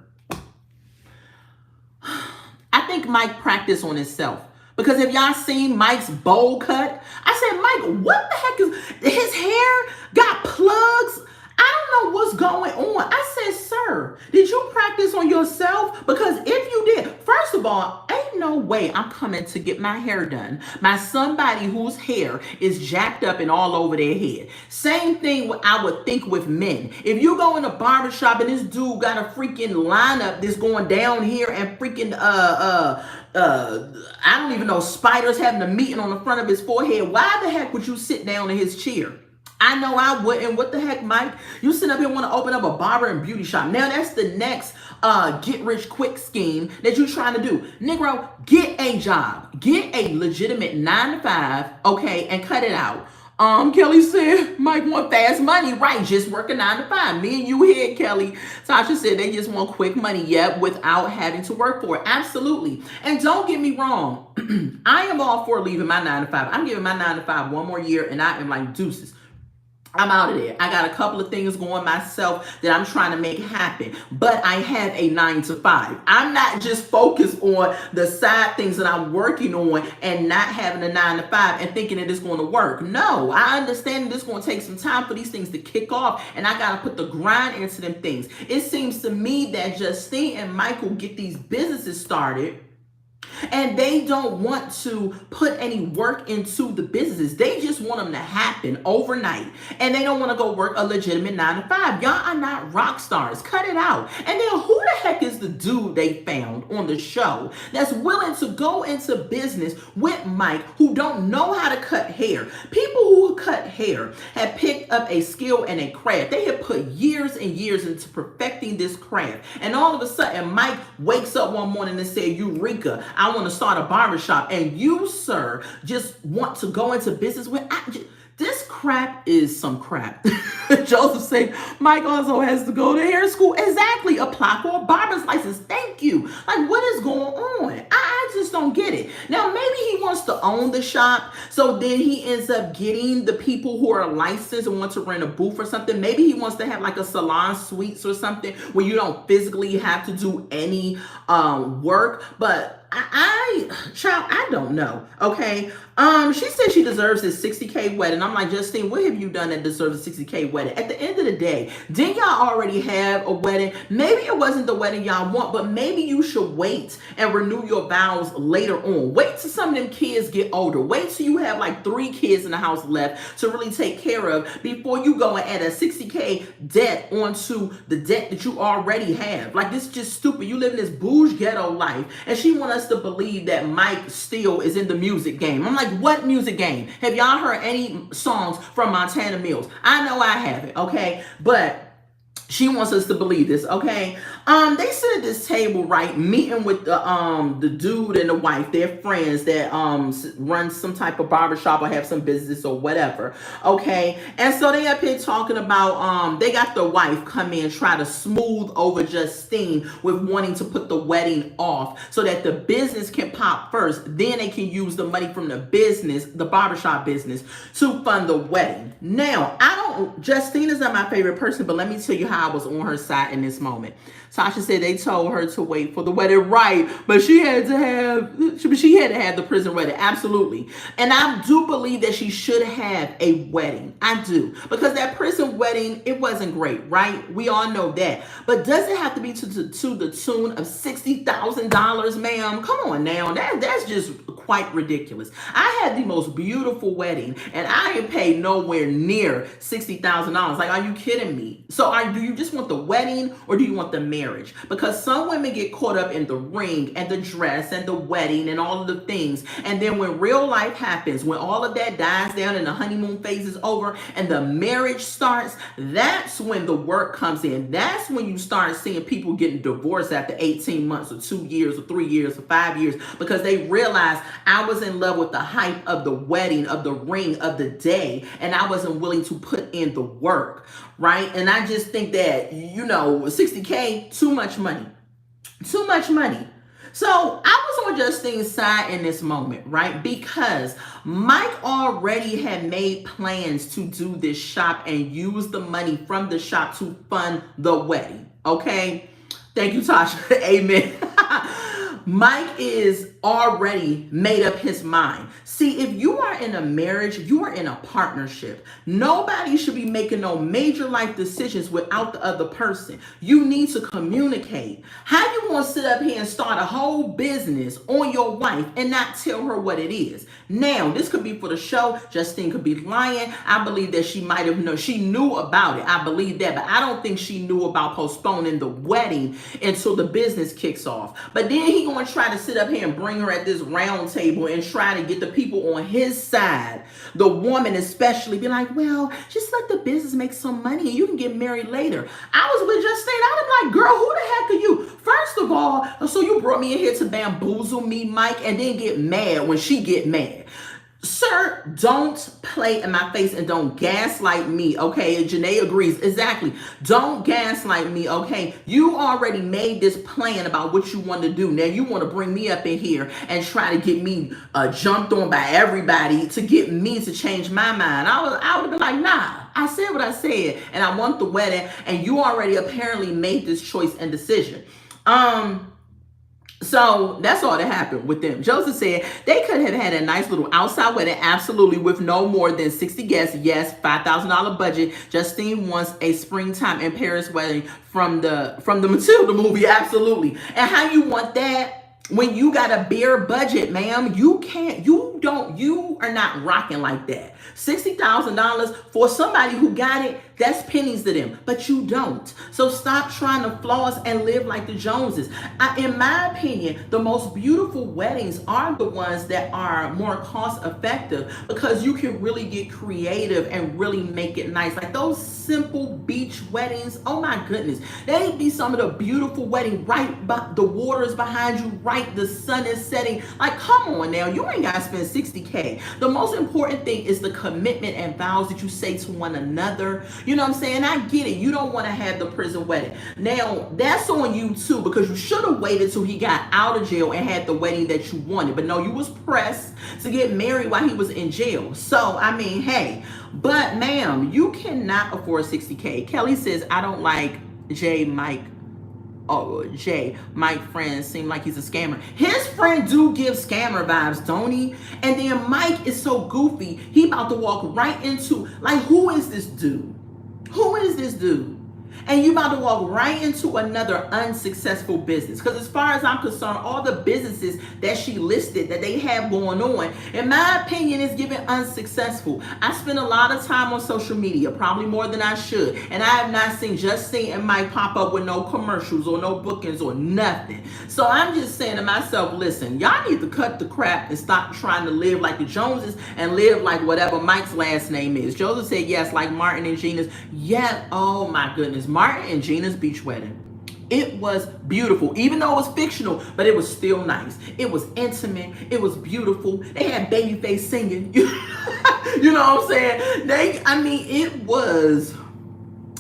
I think Mike practiced on himself, Because if y'all seen Mike's bowl cut, I said, Mike, what the heck is his hair got plugs? I don't know what's going on. I said, sir, did you practice on yourself? Because if you did, first of all, ain't no way I'm coming to get my hair done by somebody whose hair is jacked up and all over their head. Same thing I would think with men. If you go in a barbershop and this dude got a freaking lineup that's going down here and freaking I don't even know, spiders having a meeting on the front of his forehead, why the heck would you sit down in his chair? I know I wouldn't. What the heck, Mike? You sit up here and want to open up a barber and beauty shop. Now that's the next get rich quick scheme that you're trying to do. Negro, get a job. Get a legitimate 9 to 5, okay, and cut it out. Kelly said, Mike want fast money. Right, just work a 9 to 5. Me and you here, Kelly. Tasha said they just want quick money, yet without having to work for it. Absolutely. And don't get me wrong. I am all for leaving my 9 to 5. I'm giving my 9 to 5 one more year, and I am like deuces. I'm out of there. I got a couple of things going myself that I'm trying to make happen, but I have a 9 to 5. I'm not just focused on the side things that I'm working on and not having a 9 to 5 and thinking that it's going to work. No, I understand that it's going to take some time for these things to kick off, and I got to put the grind into them things. It seems to me that Justine and Michael get these businesses started, and they don't want to put any work into the businesses. They just want them to happen overnight. And they don't want to go work a legitimate 9 to 5. Y'all are not rock stars. Cut it out. And then who the heck is the dude they found on the show that's willing to go into business with Mike, who don't know how to cut hair? People who cut hair have picked up a skill and a craft. They have put years and years into perfecting this craft. And all of a sudden, Mike wakes up one morning and says, Eureka, I want to start a barbershop. And you, sir, just want to go into business with... This crap is some crap. Joseph said, Mike also has to go to hair school. Exactly. Apply for a barber's license. Thank you. Like, what is going on? I just don't get it. Now, maybe he wants to own the shop, so then he ends up getting the people who are licensed and want to rent a booth or something. Maybe he wants to have like a salon suites or something where you don't physically have to do any work. But child, I don't know. Okay. She said she deserves this $60K wedding. I'm like, Justine, what have you done that deserves a $60K wedding? At the end of the day, didn't y'all already have a wedding? Maybe it wasn't the wedding y'all want, but maybe you should wait and renew your vows later on. Wait till some of them kids get older. Wait till you have like 3 kids in the house left to really take care of before you go and add a $60K debt onto the debt that you already have. Like, this is just stupid. You live in this bougie ghetto life, and she wants us to believe that Mike still is in the music game. I'm like, what music game? Have y'all heard any songs from Montana Mills? I know I haven't, okay? But she wants us to believe this, okay? They sit at this table, right, meeting with the dude and the wife. They're friends that run some type of barbershop or have some business or whatever, okay? And so they up here talking about they got the wife come in, try to smooth over Justine with wanting to put the wedding off so that the business can pop first. Then they can use the money from the business, the barbershop business, to fund the wedding. Now, Justine is not my favorite person, but let me tell you how I was on her side in this moment. Tasha said they told her to wait for the wedding, right? But she had to have the prison wedding, absolutely. And I do believe that she should have a wedding. I do, because that prison wedding, it wasn't great, right? We all know that. But does it have to be to the tune of $60,000, ma'am? Come on now, that's just quite ridiculous. I had the most beautiful wedding, and I ain't paid nowhere near $60,000. Like, are you kidding me? So do you just want the wedding, or do you want the marriage? Because some women get caught up in the ring and the dress and the wedding and all of the things, and then when real life happens, when all of that dies down and the honeymoon phase is over and the marriage starts, that's when the work comes in. That's when you start seeing people getting divorced after 18 months or 2 years or 3 years or 5 years, because they realize, I was in love with the hype of the wedding, of the ring, of the day, and I wasn't willing to put in the work, right? And I just think that, 60K, too much money. Too much money. So I was on Justine's side in this moment, right? Because Mike already had made plans to do this shop and use the money from the shop to fund the wedding, okay? Thank you, Tasha. Amen. Mike is already made up his mind. See, if you are in a marriage, you are in a partnership. Nobody should be making no major life decisions without the other person. You need to communicate. How you going to sit up here and start a whole business on your wife and not tell her what it is? Now, this could be for the show. Justine could be lying. I believe that she might have known. She knew about it. I believe that, but I don't think she knew about postponing the wedding until the business kicks off. But then he going to try to sit up here and bring her at this round table and try to get the people on his side, the woman especially, be like, well, just let the business make some money and you can get married later. I was with Justine. I was like, girl, who the heck are you? First of all, so you brought me in here to bamboozle me, Mike, and then get mad when she get mad. Sir, don't play in my face and don't gaslight me, okay? Janae agrees. Exactly. Don't gaslight me, okay? You already made this plan about what you want to do. Now you want to bring me up in here and try to get me jumped on by everybody to get me to change my mind. I would have been like, nah. I said what I said, and I want the wedding, and you already apparently made this choice and decision. So that's all that happened with them. Joseph said they could have had a nice little outside wedding, absolutely, with no more than 60 guests. Yes, $5,000 budget. Justine wants a springtime in Paris wedding from the Matilda movie, absolutely. And how you want that when you got a bare budget, ma'am? You are not rocking like that. $60,000 for somebody who got it, that's pennies to them, but you don't. So stop trying to floss and live like the Joneses. In my opinion, the most beautiful weddings are the ones that are more cost effective because you can really get creative and really make it nice. Like those simple beach weddings, oh my goodness. They be some of the beautiful wedding, right by the water is behind you, right, the sun is setting. Like, come on now, you ain't gotta spend $60K. The most important thing is the commitment and vows that you say to one another. You know what I'm saying? I get it. You don't want to have the prison wedding. Now, that's on you too, because you should have waited till he got out of jail and had the wedding that you wanted. But no, you was pressed to get married while he was in jail. So, I mean, hey, but ma'am, you cannot afford $60K. Kelly says, I don't like Mike friend seem like he's a scammer. His friend do give scammer vibes, don't he? And then Mike is so goofy, he about to walk right into, like, who is this dude? Who is this dude? And you about to walk right into another unsuccessful business. Because as far as I'm concerned, all the businesses that she listed that they have going on, in my opinion, is giving unsuccessful. I spend a lot of time on social media, probably more than I should. And I have not seen Justine and Mike pop up with no commercials or no bookings or nothing. So I'm just saying to myself, listen, y'all need to cut the crap and stop trying to live like the Joneses and live like whatever Mike's last name is. Joseph said yes, like Martin and Gina's. Yeah, oh my goodness. Martin and Gina's beach wedding. It was beautiful, even though it was fictional, but it was still nice. It was intimate. It was beautiful. They had Babyface singing. You know what I'm saying?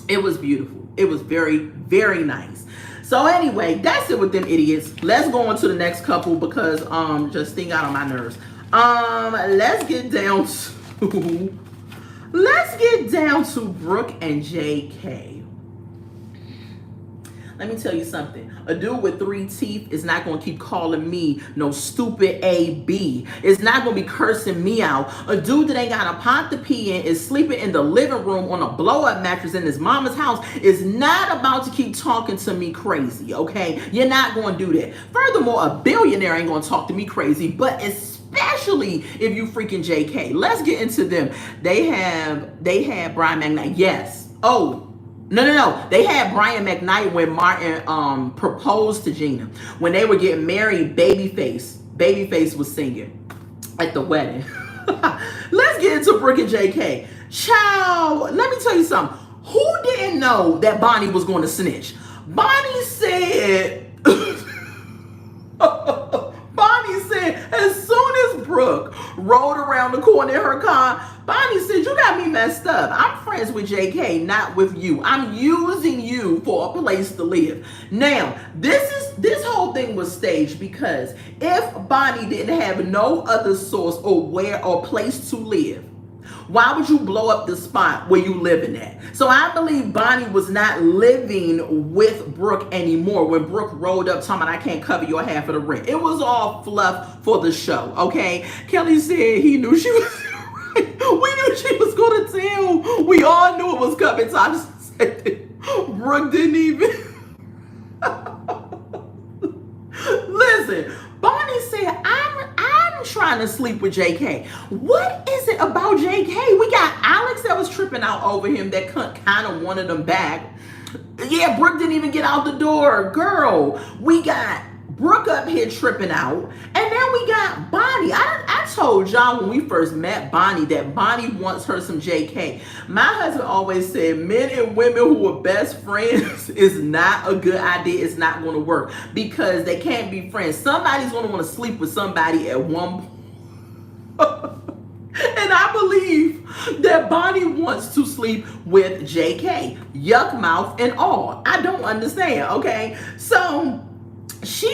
It was beautiful. It was very, very nice. So anyway, that's it with them idiots. Let's go on to the next couple because Justine got on my nerves. Let's get down to Brooke and JK. Let me tell you something. A dude with 3 teeth is not going to keep calling me no stupid AB. It's not going to be cursing me out. A dude that ain't got a pot to pee in is sleeping in the living room on a blow-up mattress in his mama's house is not about to keep talking to me crazy, okay? You're not going to do that. Furthermore, a billionaire ain't going to talk to me crazy, but especially if you freaking JK. Let's get into them. They had Brian McKnight. Yes. Oh, no. They had Brian McKnight when Martin proposed to Gina. When they were getting married, Babyface was singing at the wedding. Let's get into Brooke and JK. Child, let me tell you something. Who didn't know that Bonnie was going to snitch? Bonnie said, as soon as Brooke rode around the corner in her car, Bonnie said, you got me messed up. I'm friends with JK, not with you. I'm using you for a place to live. Now, this whole thing was staged because if Bonnie didn't have no other source or place to live, Why would you blow up the spot where you living at? So I believe Bonnie was not living with Brooke anymore when Brooke rolled up talking about, I can't cover your half of the rent. It was all fluff for the show, okay? Kelly said he knew she was we knew she was going to tell. We all knew it was coming. So I just said that Brooke didn't even. Listen, Bonnie said, I'm trying to sleep with JK. What is it about JK? We got Alex that was tripping out over him that kind of wanted him back. Yeah, Brooke didn't even get out the door. Girl, we got Brooke up here tripping out. And then we got Bonnie. I told y'all when we first met Bonnie that Bonnie wants her some JK. My husband always said men and women who are best friends is not a good idea. It's not going to work because they can't be friends. Somebody's going to want to sleep with somebody at one point. And I believe that Bonnie wants to sleep with JK. Yuck mouth and all. I don't understand, okay? So she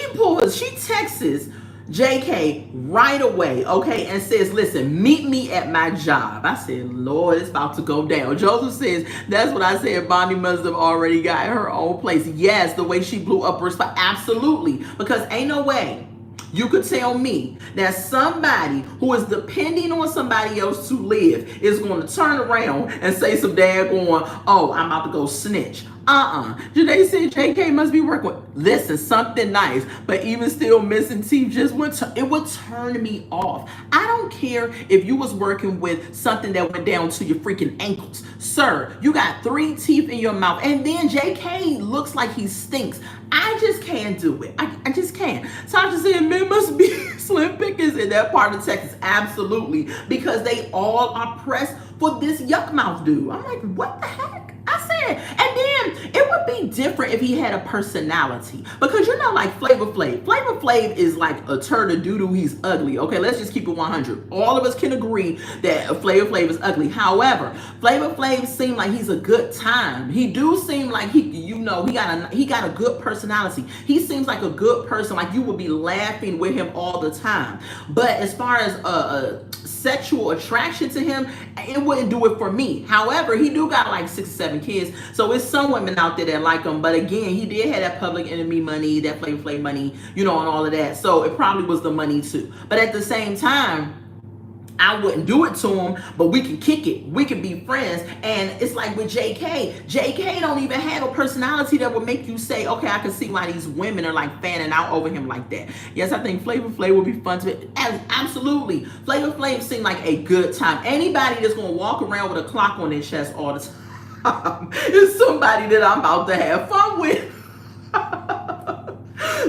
texts JK right away, okay, and says, listen, meet me at my job. I said, Lord, it's about to go down. Joseph says, that's what I said. Bonnie must have already got her own place. Yes, the way she blew up her spot. Absolutely. Because ain't no way you could tell me that somebody who is depending on somebody else to live is going to turn around and say some daggone, oh, I'm about to go snitch. Janae said JK must be working with, listen, something nice, but even still missing teeth it would turn me off. I don't care if you was working with something that went down to your freaking ankles. Sir, you got 3 teeth in your mouth, and then JK looks like he stinks. I just can't do it. I just can't. Tasha said men must be slim pickings in that part of Texas. Absolutely. Because they all are pressed for this yuck mouth dude. I'm like, what the heck? I said, and then it would be different if he had a personality. Because you know, like Flavor Flav is like a turd of doo-doo. He's ugly. Okay, let's just keep it 100. All of us can agree that Flavor Flav is ugly. However, Flavor Flav seems like he's a good time. He do seem like he got a good personality. He seems like a good person. Like you would be laughing with him all the time. But as far as sexual attraction to him, it wouldn't do it for me. However, he do got like 6 or 7 kids, so it's some women out there that like him. But again, he did have that Public Enemy money, that Flavor Flav money, and all of that. So it probably was the money too. But at the same time, I wouldn't do it to him, but we can kick it. We can be friends. And it's like with JK don't even have a personality that would make you say, okay, I can see why these women are like fanning out over him like that. Yes, I think Flavor Flav would be fun to absolutely. Flavor Flav seemed like a good time. Anybody that's going to walk around with a clock on their chest all the time is somebody that I'm about to have fun with.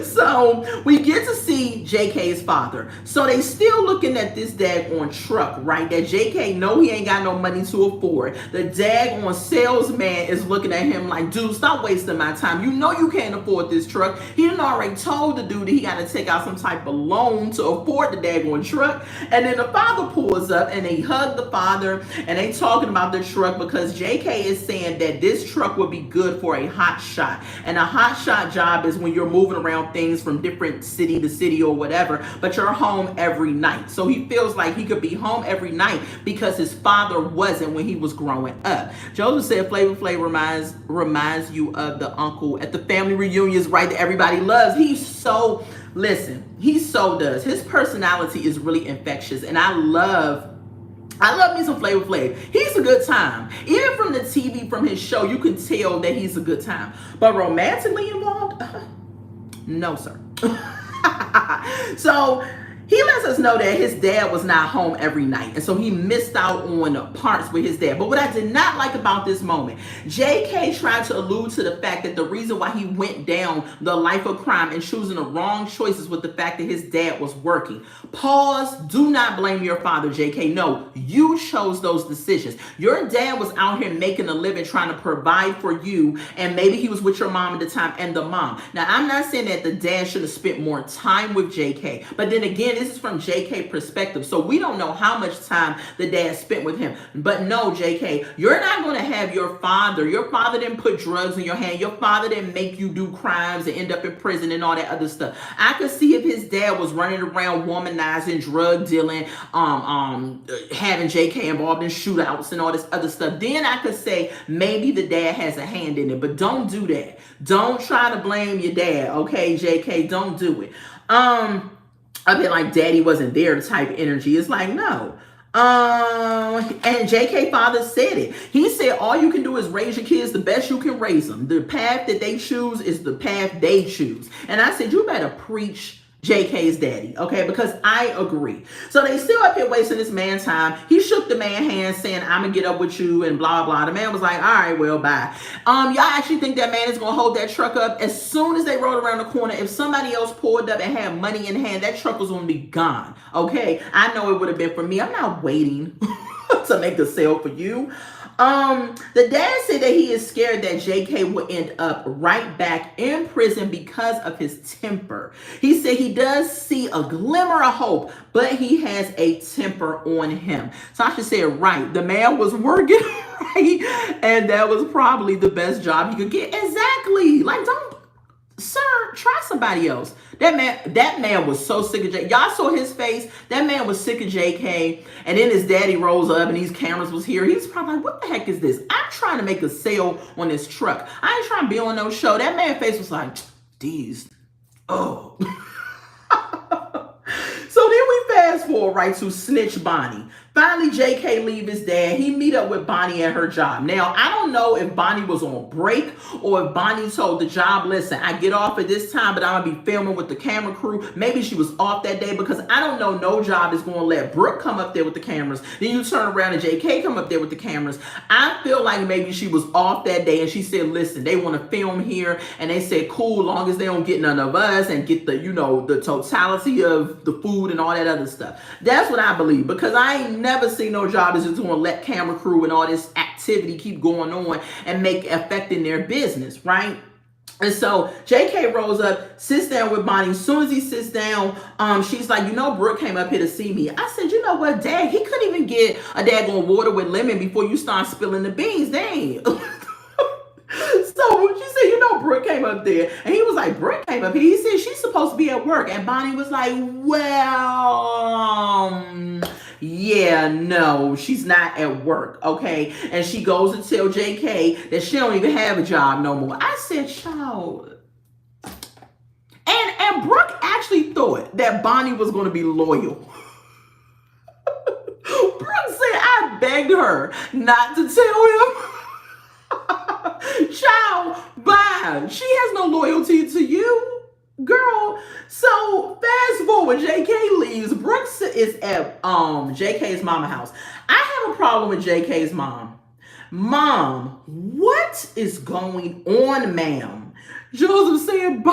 So we get to see JK's father. So they still looking at this daggone truck, right? That JK know he ain't got no money to afford. The daggone salesman is looking at him like, dude, stop wasting my time. You know you can't afford this truck. He done already told the dude that he got to take out some type of loan to afford the daggone truck. And then the father pulls up and they hug the father and they talking about the truck because JK is saying that this truck would be good for a hot shot. And a hot shot job is when you're moving around things from different city to city or whatever, but you're home every night. So he feels like he could be home every night because his father wasn't when he was growing up. Joseph said Flavor Flav reminds you of the uncle at the family reunions, right, that everybody loves. He so does. His personality is really infectious, and I love me some Flavor Flav. He's a good time. Even from the TV, from his show, you can tell that he's a good time. But romantically involved? No, sir. So he lets us know that his dad was not home every night. And so he missed out on parts with his dad. But what I did not like about this moment, JK tried to allude to the fact that the reason why he went down the life of crime and choosing the wrong choices with the fact that his dad was working. Pause. Do not blame your father, JK. No, you chose those decisions. Your dad was out here making a living, trying to provide for you. And maybe he was with your mom at the time and the mom. Now, I'm not saying that the dad should have spent more time with JK. But then again, Again, this is from JK perspective. So we don't know how much time the dad spent with him. But no, JK, you're not going to have your father. Your father didn't put drugs in your hand. Your father didn't make you do crimes and end up in prison and all that other stuff. I could see if his dad was running around womanizing, drug dealing, having JK involved in shootouts and all this other stuff. Then I could say maybe the dad has a hand in it. But don't do that. Don't try to blame your dad, okay, JK? Don't do it. I've been like, daddy wasn't there type energy. It's like, no. And JK father said it. He said, all you can do is raise your kids the best you can raise them. The path that they choose is the path they choose. And I said, you better preach JK's daddy, okay? Because I agree. So they still up here wasting this man's time. He shook the man's hand saying, I'm gonna get up with you and blah, blah. The man was like, all right, well, bye. Y'all actually think that man is gonna hold that truck up? As soon as they rode around the corner, if somebody else pulled up and had money in hand, that truck was gonna be gone, okay? I know it would have been for me. I'm not waiting to make a sale for you. The dad said that he is scared that JK will end up right back in prison because of his temper. He said he does see a glimmer of hope, but he has a temper on him. Sasha said, right, the man was working, right? And that was probably the best job he could get. Exactly. Like, don't, sir, try somebody else. That man was so sick of JK. Y'all saw his face. That man was sick of JK. And then his daddy rolls up and these cameras was here. He's probably like, what the heck is this? I'm trying to make a sale on this truck. I ain't trying to be on no show. That man's face was like, these, oh. So then we fast forward right to Snitch Bonnie. Finally, JK leave his dad. He meet up with Bonnie at her job. Now, I don't know if Bonnie was on break or if Bonnie told the job, listen, I get off at this time, but I'm going to be filming with the camera crew. Maybe she was off that day because I don't know no job is going to let Brooke come up there with the cameras. Then you turn around and JK come up there with the cameras. I feel like maybe she was off that day and she said, listen, they want to film here. And they said, cool, long as they don't get none of us and get the, you know, the totality of the food and all that other stuff. That's what I believe because I ain't never seen no job that's just going to let camera crew and all this activity keep going on and make affecting their business, right? And so JK rolls up, sits down with Bonnie. As soon as he sits down, she's like, you know, Brooke came up here to see me. I said, you know what, Dad, he couldn't even get a daggone water with lemon before you start spilling the beans. Dang. So she said, you know, Brooke came up there. And he was like, Brooke came up here. He said, she's supposed to be at work. And Bonnie was like, well, yeah, no, she's not at work, okay? And she goes and tell JK that she don't even have a job no more. I said, child. And Brooke actually thought that Bonnie was going to be loyal. Brooke said, I begged her not to tell him. Child, bye. She has no loyalty to you, girl. So fast forward, JK leaves. Brooks is at JK's mama house. I have a problem with JK's mom. Mom, what is going on, ma'am? Joseph said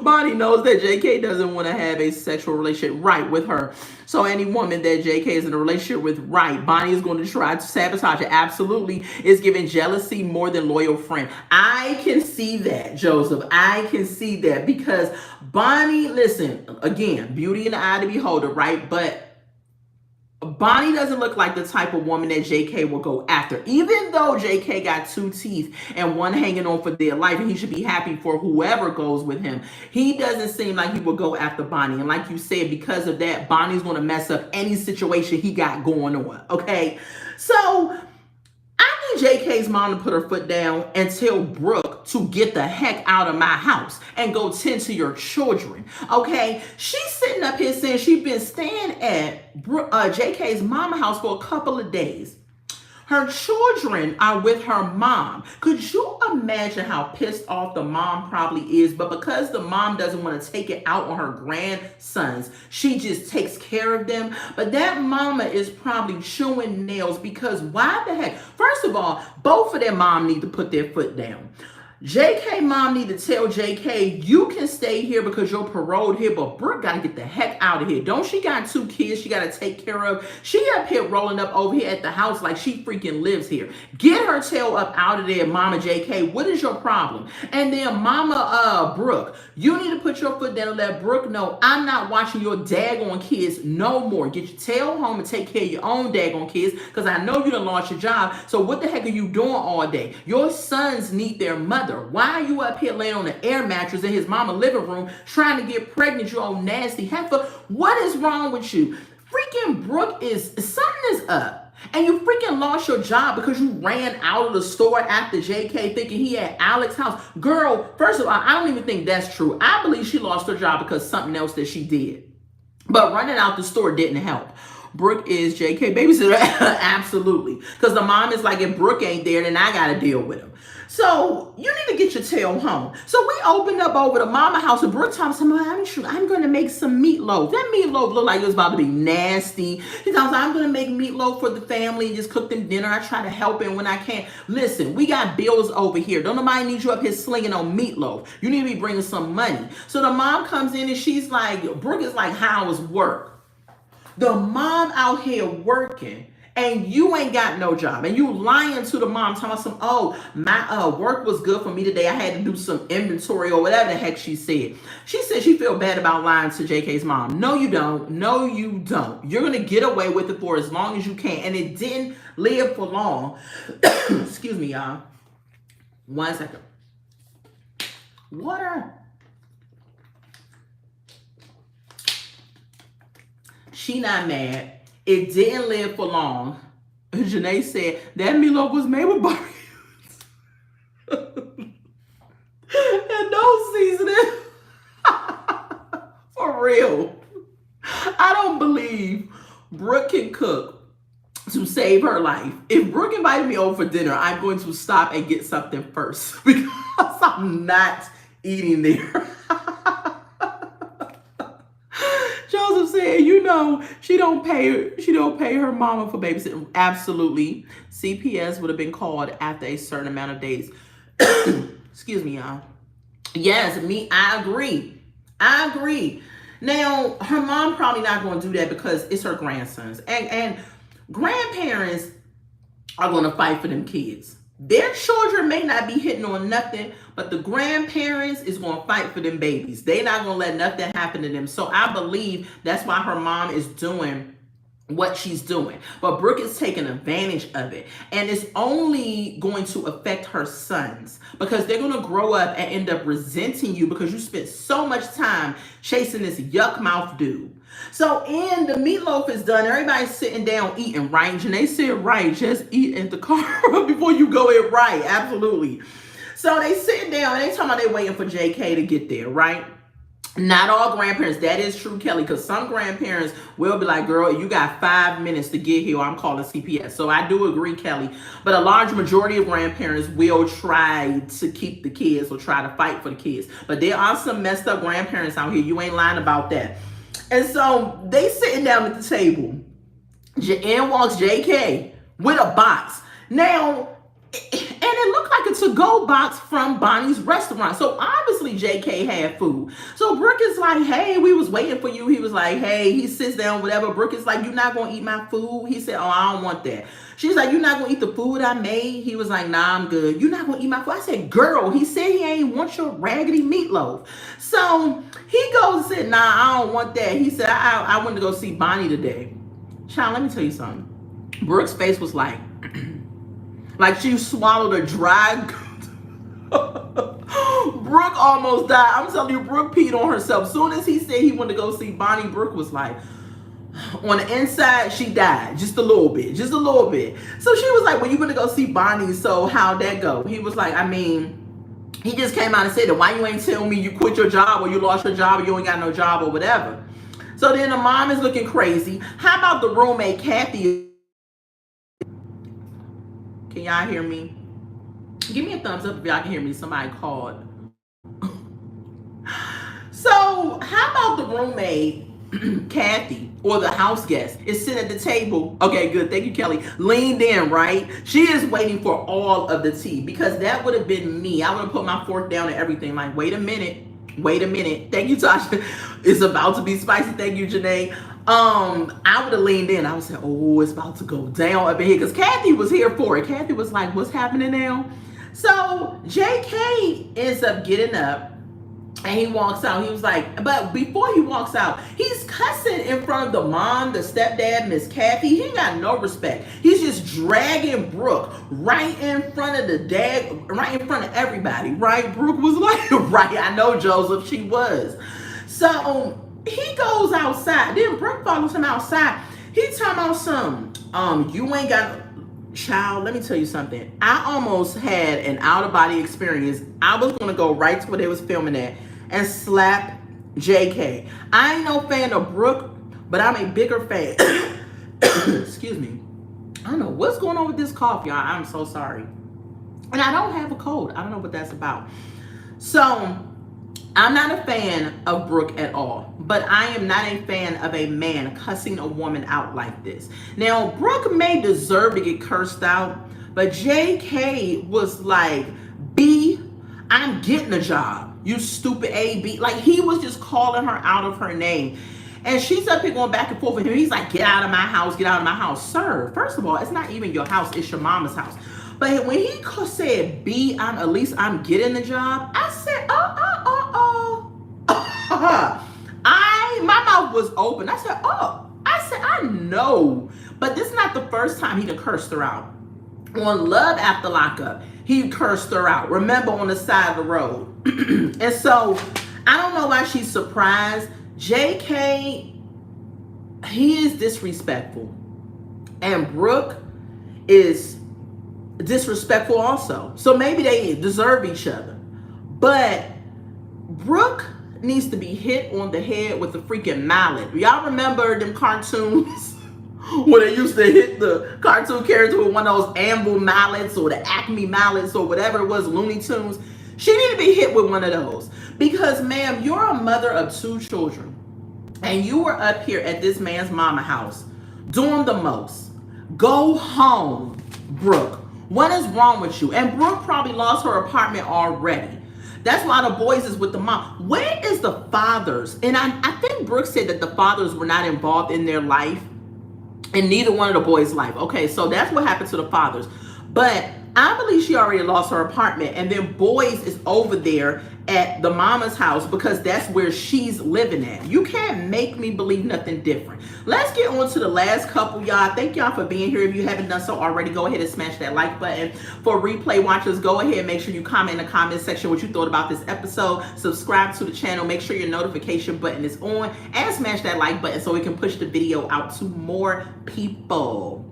Bonnie knows that JK doesn't want to have a sexual relationship with her. So any woman that JK is in a relationship with, Bonnie is going to try to sabotage it. Absolutely. Is giving jealousy more than loyal friend. I can see that, Joseph. I can see that because Bonnie, listen, again, beauty in the eye of the beholder, right? But Bonnie doesn't look like the type of woman that JK will go after. Even though JK got 2 teeth and one hanging on for dear life, and he should be happy for whoever goes with him, he doesn't seem like he will go after Bonnie. And like you said, because of that, Bonnie's going to mess up any situation he got going on, okay? So I need JK's mom to put her foot down and tell Brooke to get the heck out of my house and go tend to your children, okay? She's sitting up here saying she's been staying at JK's mama house for a couple of days. Her children are with her mom. Could you imagine how pissed off the mom probably is? But because the mom doesn't want to take it out on her grandsons, she just takes care of them. But that mama is probably chewing nails because why the heck? First of all, both of their mom need to put their foot down. JK mom need to tell JK, you can stay here because you're paroled here, but Brooke got to get the heck out of here. Don't she got 2 kids she got to take care of? She up here rolling up over here at the house like she freaking lives here. Get her tail up out of there, Mama JK. What is your problem? And then Mama Brooke, you need to put your foot down and let Brooke know I'm not watching your daggone kids no more. Get your tail home and take care of your own daggone kids because I know you done lost your job. So what the heck are you doing all day? Your sons need their mother. Why are you up here laying on an air mattress in his mama living room trying to get pregnant, you old nasty heifer? What is wrong with you? Freaking Brooke something is up. And you freaking lost your job because you ran out of the store after JK thinking he had Alex's house. Girl, first of all, I don't even think that's true. I believe she lost her job because something else that she did. But running out the store didn't help. Brooke is JK babysitter. Absolutely. Because the mom is like, if Brooke ain't there, then I got to deal with him. So you need to get your tail home. So we opened up over to Mama house and Brooke told me, I'm going to make some meatloaf. That meatloaf looked like it was about to be nasty. He told me, I'm going to make meatloaf for the family and just cook them dinner. I try to help him when I can. Listen, we got bills over here. Don't nobody need you up here slinging on meatloaf. You need to be bringing some money. So the mom comes in and she's like, Brooke is like, how is work? The mom out here working and you ain't got no job and you lying to the mom talking about my work was good for me today. I had to do some inventory or whatever the heck she said. She said she feel bad about lying to JK's mom. No, you don't. No, you don't. You're going to get away with it for as long as you can. And it didn't live for long. Excuse me, y'all. 1 second. Water. She not mad. It didn't live for long. Janae said that meatloaf was made with barbecue and no seasoning. For real. I don't believe Brooke can cook to save her life. If Brooke invited me over for dinner, I'm going to stop and get something first because I'm not eating there. Joseph said, she don't pay her mama for babysitting. Absolutely. CPS would have been called after a certain amount of days. Excuse me, y'all. Yes, I agree. Now, her mom probably not going to do that because it's her grandsons. And grandparents are going to fight for them kids. Their children may not be hitting on nothing, but the grandparents is going to fight for them babies. They're not going to let nothing happen to them. So I believe that's why her mom is doing what she's doing. But Brooke is taking advantage of it. And it's only going to affect her sons because they're going to grow up and end up resenting you because you spent so much time chasing this yuck mouth dude. So the meatloaf is done. Everybody's sitting down eating, right? Janae said, right, just eat in the car before you go in, right? Absolutely. So they sitting down and they talking about they waiting for JK to get there, right? Not all grandparents. That is true, Kelly, because some grandparents will be like, girl, you got 5 minutes to get here or I'm calling CPS. So I do agree, Kelly. But a large majority of grandparents will try to keep the kids or try to fight for the kids. But there are some messed up grandparents out here. You ain't lying about that. And so they sitting down at the table. In walks JK with a box. Now, and it looked like a to-go box from Bonnie's restaurant. So obviously JK had food. So Brooke is like, hey, we was waiting for you. He was like, hey, he sits down, whatever. Brooke is like, you're not going to eat my food? He said, oh, I don't want that. She's like, you're not going to eat the food I made? He was like, nah, I'm good. You're not going to eat my food? I said, girl, he said he ain't want your raggedy meatloaf. So he goes and said, nah, I don't want that. He said, I went to go see Bonnie today. Child, let me tell you something. Brooke's face was like she swallowed a dry. Brooke almost died. I'm telling you, Brooke peed on herself. As soon as he said he wanted to go see Bonnie, Brooke was like, on the inside, she died. Just a little bit. So she was like, well, you going to go see Bonnie, so how'd that go? He was like, he just came out and said that why you ain't tell me you quit your job or you lost your job or you ain't got no job or whatever. So then the mom is looking crazy. How about the roommate, Kathy? Can y'all hear me? Give me a thumbs up if y'all can hear me. Somebody called. So how about the roommate Kathy, or the house guest, is sitting at the table. Okay, good. Thank you, Kelly. Leaned in, right? She is waiting for all of the tea, because that would have been me. I would have put my fork down and everything. Like, wait a minute. Wait a minute. Thank you, Tasha. It's about to be spicy. Thank you, Janae. I would have leaned in. I would say, oh, it's about to go down up in here. Because Kathy was here for it. Kathy was like, what's happening now? So JK ends up getting up and he walks out. He was like, but before he walks out, he's cussing in front of the mom, the stepdad, Miss Kathy. He ain't got no respect. He's just dragging Brooke right in front of the dad, right in front of everybody, right? Brooke was like, right, I know, Joseph, she was. So he goes outside. Then Brooke follows him outside. He talking about some, you ain't got, child, let me tell you something. I almost had an out-of-body experience. I was going to go right to where they was filming at and slap JK. I ain't no fan of Brooke, but I'm a bigger fan. Excuse me. I don't know what's going on with this cough, y'all. I'm so sorry. And I don't have a cold. I don't know what that's about. So I'm not a fan of Brooke at all, but I am not a fan of a man cussing a woman out like this. Now, Brooke may deserve to get cursed out, but JK was like, B, I'm getting a job. You stupid A, B. Like, he was just calling her out of her name. And she's up here going back and forth with him. He's like, get out of my house, get out of my house. Sir, first of all, it's not even your house, it's your mama's house. But when he said, B, at least I'm getting the job, I said, my mouth was open. I said, I know. But this is not the first time he done cursed her out. On Love After Lockup, he cursed her out. Remember, on the side of the road. And so, I don't know why she's surprised. JK, he is disrespectful. And Brooke is disrespectful also. So maybe they deserve each other. But Brooke needs to be hit on the head with a freaking mallet. Y'all remember them cartoons where they used to hit the cartoon character with one of those Anvil mallets or the Acme mallets or whatever it was, Looney Tunes? She need to be hit with one of those. Because, ma'am, you're a mother of 2 children. And you were up here at this man's mama house doing the most. Go home, Brooke. What is wrong with you? And Brooke probably lost her apartment already. That's why the boys is with the mom. Where is the fathers? And I think Brooke said that the fathers were not involved in their life, and neither one of the boys' life. Okay, so that's what happened to the fathers. But I believe she already lost her apartment, and then boys is over there at the mama's house because that's where she's living at. You can't make me believe nothing different. Let's get on to the last couple, y'all. Thank y'all for being here. If you haven't done so already, go ahead and smash that like button. For replay watchers, go ahead and make sure you comment in the comment section what you thought about this episode. Subscribe to the channel. Make sure your notification button is on, and smash that like button so we can push the video out to more people.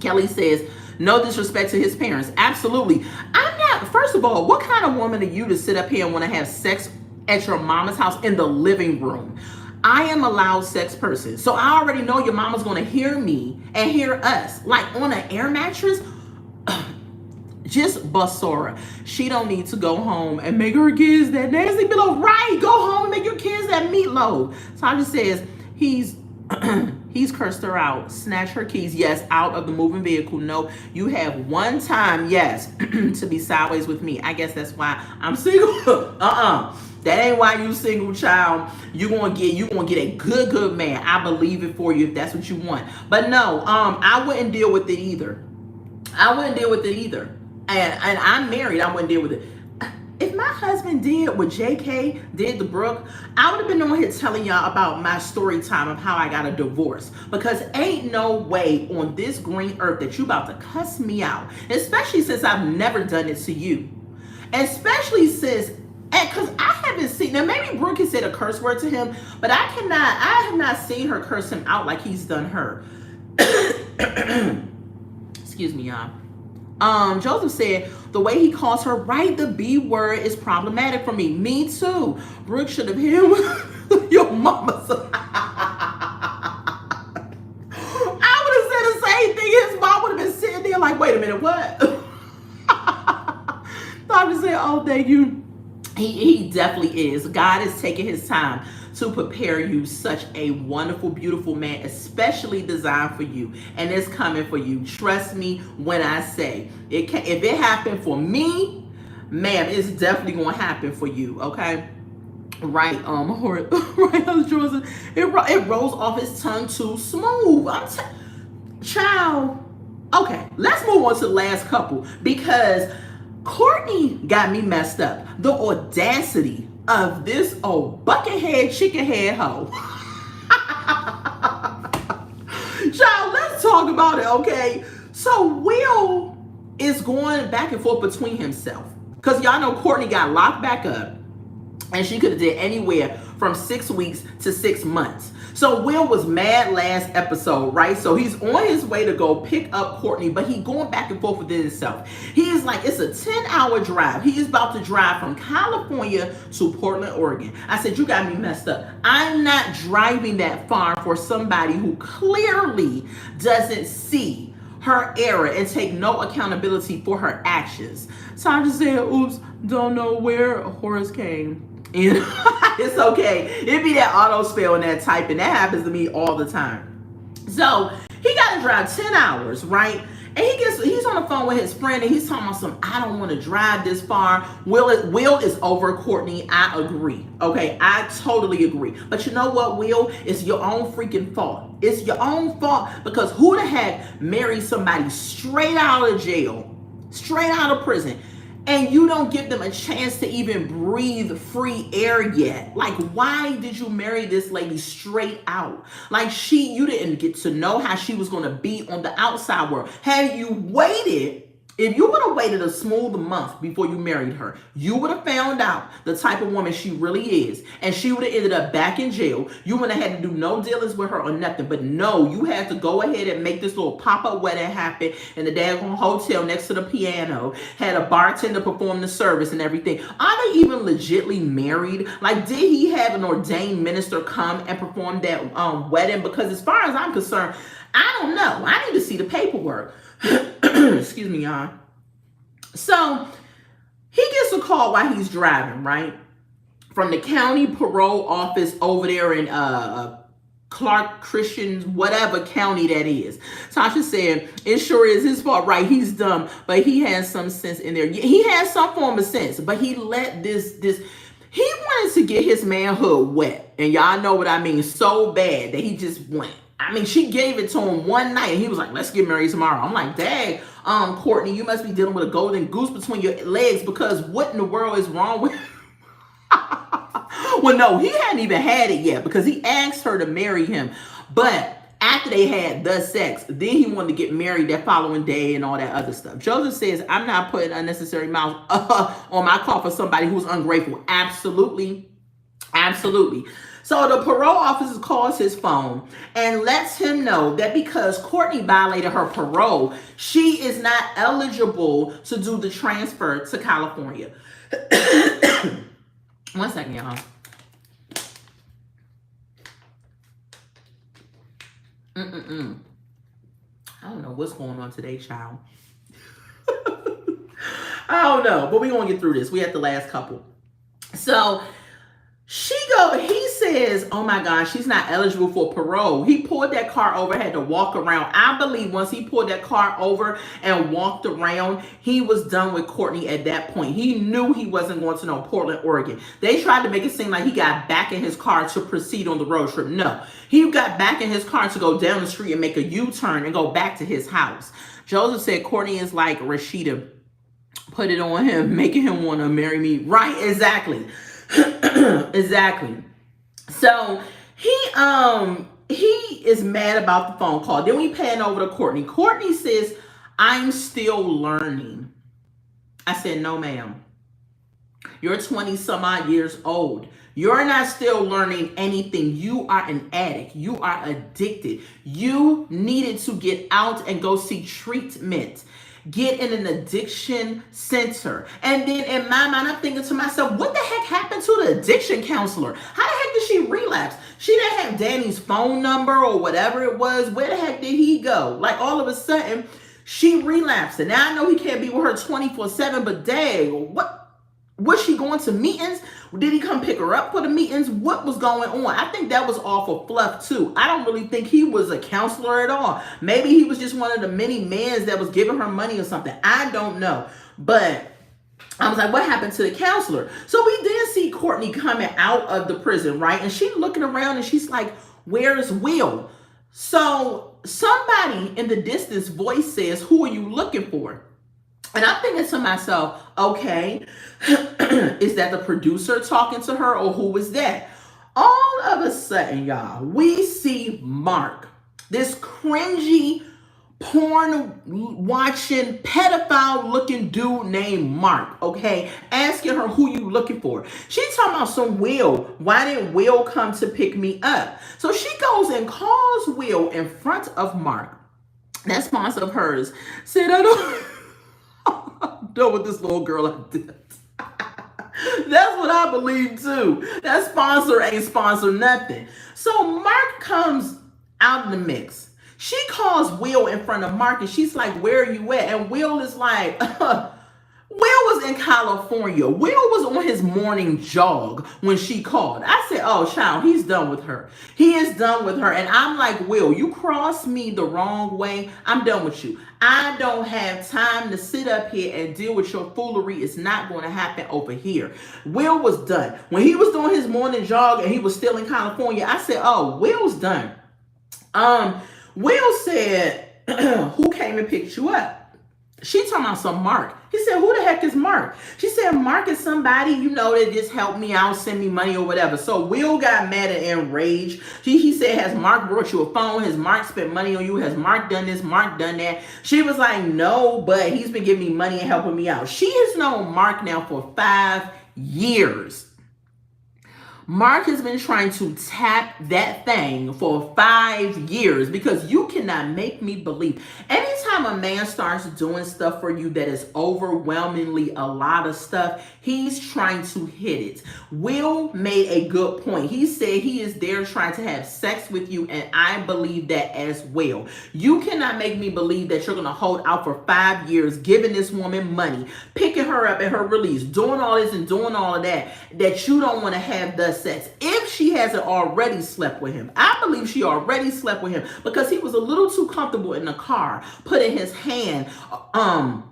Kelly says, no disrespect to his parents. Absolutely. I'm not, first of all, what kind of woman are you to sit up here and want to have sex at your mama's house in the living room? I am a loud sex person. So I already know your mama's going to hear me and hear us. Like on an air mattress, just bust Sora. She don't need to go home and make her kids that nasty below. Right, go home and make your kids that meatloaf. Tasha says, he's cursed her out. Snatch her keys. Yes, out of the moving vehicle. No, you have one time, yes, to be sideways with me. I guess that's why I'm single. That ain't why you single, child. You gonna get a good man. I believe it for you if that's what you want. But no, I wouldn't deal with it either. And I'm married. I wouldn't deal with it. If my husband did what JK did to Brooke, I would have been on here telling y'all about my story time of how I got a divorce. Because ain't no way on this green earth that you about to cuss me out. Especially since I've never done it to you. Especially since, because I haven't seen, now maybe Brooke has said a curse word to him, but I have not seen her curse him out like he's done her. Excuse me, y'all. Joseph said, the way he calls her, right, the B word is problematic for me. Me too. Brooke should have hit him with your mama's. I would have said the same thing. His mom would have been sitting there like, wait a minute, what? Dr. said, oh, thank you. He definitely is. God is taking his time to prepare you such a wonderful, beautiful man, especially designed for you. And it's coming for you. Trust me when I say it can. If it happened for me, ma'am, it's definitely going to happen for you. Okay. Right, right, it rolls off his tongue too smooth. Child. Okay, let's move on to the last couple because Courtney got me messed up. The audacity of this old buckethead chickenhead hoe. Child, let's talk about it, okay? So Will is going back and forth between himself because y'all know Courtney got locked back up. And she could have did anywhere from 6 weeks to 6 months. So Will was mad last episode, right? So he's on his way to go pick up Courtney, but he going back and forth within himself. He is like, it's a 10-hour drive. He is about to drive from California to Portland, Oregon. I said, you got me messed up. I'm not driving that far for somebody who clearly doesn't see her error and take no accountability for her actions. So I just said, oops, don't know where Horace came. You know, it's okay. It be that auto spell and that typing. That happens to me all the time. So he got to drive 10 hours, right? And he's on the phone with his friend and he's talking about I don't want to drive this far. Will is over Courtney. I agree. Okay, I totally agree. But you know what, Will? It's your own freaking fault. It's your own fault because who the heck married somebody straight out of jail, straight out of prison, and you don't give them a chance to even breathe free air yet? Like, why did you marry this lady straight out? Like, you didn't get to know how she was going to be on the outside world. Had you waited, if you would have waited a smooth month before you married her, you would have found out the type of woman she really is. And she would have ended up back in jail. You wouldn't have had to do no dealings with her or nothing. But no, you had to go ahead and make this little pop-up wedding happen in the daggone hotel next to the piano. Had a bartender perform the service and everything. Are they even legitly married? Like, did he have an ordained minister come and perform that wedding? Because as far as I'm concerned, I don't know. I need to see the paperwork. Excuse me, y'all. So he gets a call while he's driving, right? From the county parole office over there in Clark Christian, whatever county that is. Tasha said, it sure is his fault, right? He's dumb, but he has some sense in there. He has some form of sense, but he let he wanted to get his manhood wet. And y'all know what I mean, so bad that he just went. I mean, she gave it to him one night and he was like, let's get married tomorrow. I'm like, dang, Courtney, you must be dealing with a golden goose between your legs because what in the world is wrong with Well, no, he hadn't even had it yet because he asked her to marry him. But after they had the sex, then he wanted to get married that following day and all that other stuff. Joseph says, I'm not putting unnecessary mouth on my call for somebody who's ungrateful. Absolutely. Absolutely. So the parole officer calls his phone and lets him know that because Courtney violated her parole, she is not eligible to do the transfer to California. One second, y'all. I don't know what's going on today, child. I don't know, but we're going to get through this. We at the last couple. So he says, oh my gosh, she's not eligible for parole. He pulled that car over, had to walk around. I believe once he pulled that car over and walked around, he was done with Courtney at that point. He knew he wasn't going to Portland, Oregon. They tried to make it seem like he got back in his car to proceed on the road trip. No, he got back in his car to go down the street and make a U-turn and go back to his house. Joseph said Courtney is like Rashida. Put it on him, making him want to marry me. Right, exactly. Exactly. So he is mad about the phone call. Then we pan over to Courtney. Courtney says, I'm still learning. I said, no, ma'am. You're 20 some odd years old. You're not still learning anything. You are an addict. You are addicted. You needed to get out and go seek treatment. Get in an addiction center. And then in my mind, I'm thinking to myself, what the heck happened to the addiction counselor? How the heck did she relapse? She didn't have Danny's phone number or whatever it was. Where the heck did he go? Like all of a sudden, she relapsed. And now I know he can't be with her 24/7, but dang, what? Was she going to meetings? Did he come pick her up for the meetings? What was going on? I think that was all for fluff too. I don't really think he was a counselor at all. Maybe he was just one of the many men that was giving her money or something. I don't know. But I was like, what happened to the counselor? So we did see Courtney coming out of the prison, right? And she's looking around and she's like, where's Will? So somebody in the distance voice says, who are you looking for? And I'm thinking to myself, okay, is that the producer talking to her or who is that? All of a sudden, y'all, we see Mark, this cringy, porn watching, pedophile looking dude named Mark, okay, asking her who you looking for. She's talking about some Will. Why didn't Will come to pick me up? So she goes and calls Will in front of Mark. That sponsor of hers said, I don't know what this little girl did. That's what I believe too. That sponsor ain't sponsor nothing. So Mark comes out of the mix. She calls Will in front of Mark and she's like, where are you at? And Will is like, Will was in California. Will was on his morning jog when she called. I said, oh, child, he's done with her. He is done with her. And I'm like, Will, you crossed me the wrong way. I'm done with you. I don't have time to sit up here and deal with your foolery. It's not going to happen over here. Will was done. When he was doing his morning jog and he was still in California, I said, oh, Will's done. Will said, who came and picked you up? She talking about some Mark. He said, who the heck is Mark? She said, Mark is somebody, you know, that just helped me out, send me money or whatever. So Will got mad and enraged. He said, has Mark brought you a phone? Has Mark spent money on you? Has Mark done this? Mark done that? She was like, no, but he's been giving me money and helping me out. She has known Mark now for 5 years. Mark has been trying to tap that thing for 5 years because you cannot make me believe. Anytime a man starts doing stuff for you that is overwhelmingly a lot of stuff, he's trying to hit it. Will made a good point. He said he is there trying to have sex with you, and I believe that as well. You cannot make me believe that you're going to hold out for 5 years, giving this woman money, picking her up at her release, doing all this and doing all of that, that you don't want to have the sex. If she hasn't already slept with him, I believe she already slept with him because he was a little too comfortable in the car, putting his hand on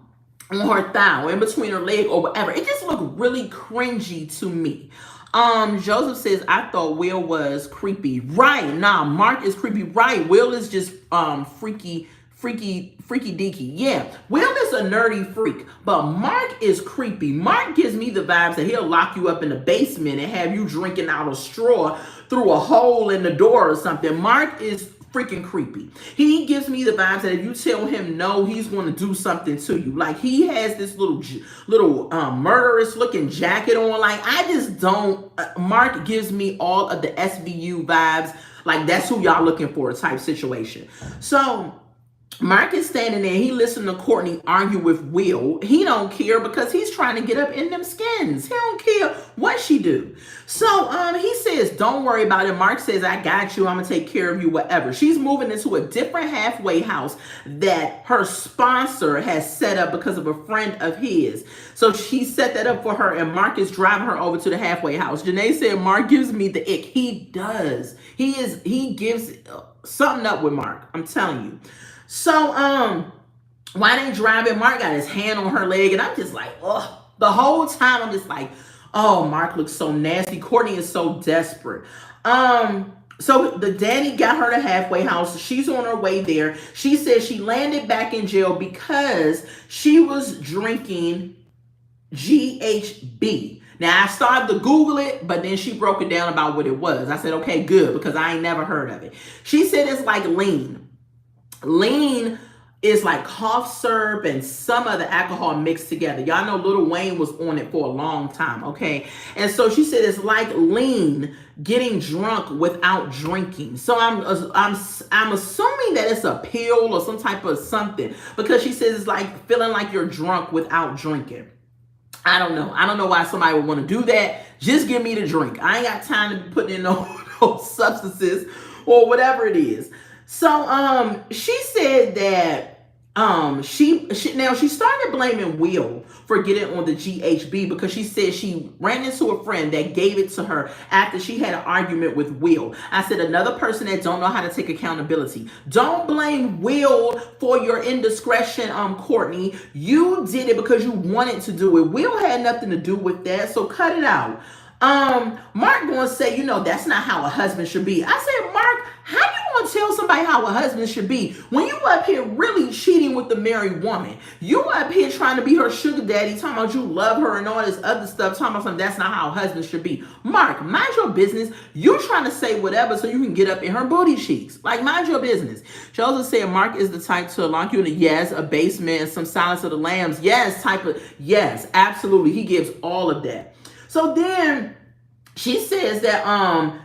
her thigh or in between her leg or whatever. It just looked really cringy to me. Joseph says, I thought Will was creepy. Right. Nah, Mark is creepy. Right. Will is just freaky deaky. Yeah, Will is a nerdy freak, but Mark is creepy. Mark gives me the vibes that he'll lock you up in the basement and have you drinking out a straw through a hole in the door or something. Mark is freaking creepy. He gives me the vibes that if you tell him no, he's going to do something to you. Like he has this little murderous looking jacket on. Like I just don't. Mark gives me all of the SVU vibes. Like that's who y'all looking for type situation. So Mark is standing there. He listened to Courtney argue with Will. He don't care because he's trying to get up in them skins. He don't care what she do. So he says, don't worry about it. Mark says, I got you. I'm going to take care of you, whatever. She's moving into a different halfway house that her sponsor has set up because of a friend of his. So she set that up for her, and Mark is driving her over to the halfway house. Janae said, Mark gives me the ick. He does. He gives something up with Mark. I'm telling you. So, why they driving? Mark got his hand on her leg, and I'm just like, ugh. The whole time, I'm just like, oh, Mark looks so nasty. Courtney is so desperate. So the daddy got her to halfway house. She's on her way there. She says she landed back in jail because she was drinking GHB. Now, I started to Google it, but then she broke it down about what it was. I said, okay, good, because I ain't never heard of it. She said it's like lean. Lean is like cough syrup and some other alcohol mixed together. Y'all know Lil Wayne was on it for a long time, okay? And so she said it's like lean, getting drunk without drinking. So I'm assuming that it's a pill or some type of something because she says it's like feeling like you're drunk without drinking. I don't know. I don't know why somebody would want to do that. Just give me the drink. I ain't got time to be putting in no substances or whatever it is. So she said that She started blaming Will for getting on the GHB because she said she ran into a friend that gave it to her after she had an argument with Will. I said, another person that don't know how to take accountability. Don't blame Will for your indiscretion, Courtney. You did it because you wanted to do it. Will had nothing to do with that, so cut it out. Mark gonna say, that's not how a husband should be. I said, Mark, how you gonna tell somebody how a husband should be when you up here really cheating with the married woman? You up here trying to be her sugar daddy, talking about you love her and all this other stuff, talking about something that's not how a husband should be. Mark, mind your business. You trying to say whatever so you can get up in her booty cheeks. Like, mind your business. She also said Mark is the type to lock you in a yes, a basement, and some Silence of the Lambs. Yes, yes, absolutely. He gives all of that. So then she says that I'm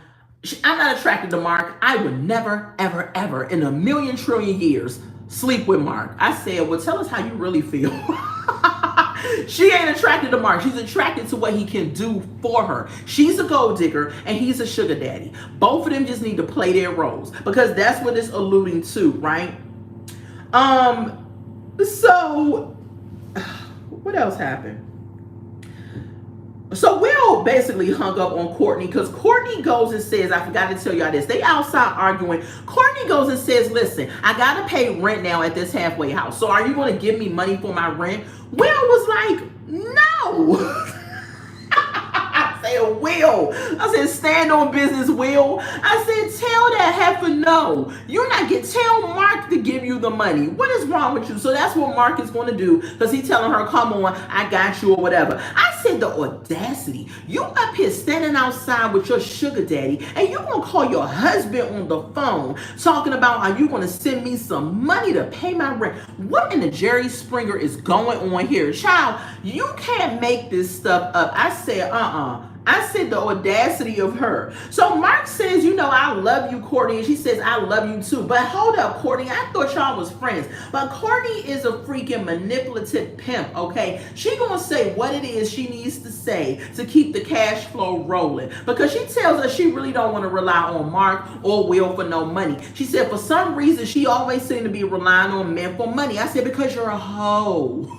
not attracted to Mark. I would never, ever, ever in a million trillion years sleep with Mark. I said, well, tell us how you really feel. She ain't attracted to Mark. She's attracted to what he can do for her. She's a gold digger and he's a sugar daddy. Both of them just need to play their roles because that's what it's alluding to, right? So what else happened? So Will basically hung up on Courtney because Courtney goes and says, I forgot to tell y'all this. They outside arguing. Courtney goes and says, listen, I got to pay rent now at this halfway house. So are you going to give me money for my rent? Will was like, no. I said, Will. I said, stand on business, Will. I said, tell that heifer no. Tell Mark to give you the money. What is wrong with you? So that's what Mark is going to do because he's telling her, come on, I got you or whatever. I said, the audacity. You up here standing outside with your sugar daddy and you going to call your husband on the phone talking about how you going to send me some money to pay my rent. What in the Jerry Springer is going on here? Child, you can't make this stuff up. I said, I said the audacity of her. So Mark says, I love you, Courtney. And she says, I love you too. But hold up, Courtney. I thought y'all was friends. But Courtney is a freaking manipulative pimp, okay? She gonna say what it is she needs to say to keep the cash flow rolling. Because she tells us she really don't want to rely on Mark or Will for no money. She said for some reason she always seemed to be relying on men for money. I said, because you're a hoe.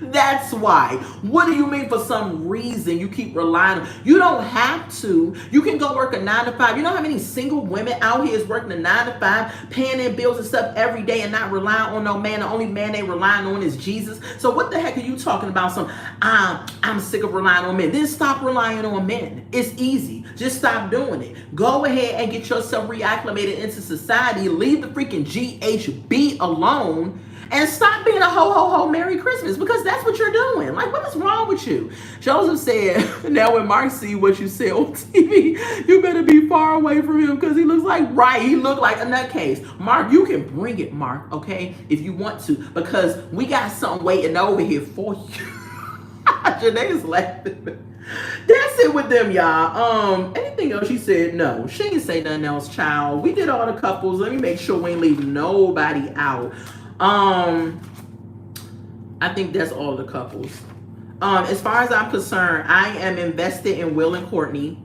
That's why. What do you mean for some reason you keep relying on? You don't have to. You can go work a 9 to 5. You know how many single women out here is working a 9 to 5, paying their bills and stuff every day and not relying on no man. The only man they relying on is Jesus. So what the heck are you talking about? I'm sick of relying on men. Then stop relying on men. It's easy. Just stop doing it. Go ahead and get yourself reacclimated into society. Leave the freaking GHB alone. And stop being a ho Merry Christmas because that's what you're doing. Like, what is wrong with you? Joseph said, now when Mark see what you say on TV, you better be far away from him because he looks like, he looked like a nutcase. Mark, you can bring it, Mark, okay, if you want to, because we got something waiting over here for you. Janae's laughing. That's it with them, y'all. Anything else she said? No, she didn't say nothing else, child. We did all the couples. Let me make sure we ain't leave nobody out. I think that's all the couples. As far as I'm concerned, I am invested in Will and Courtney.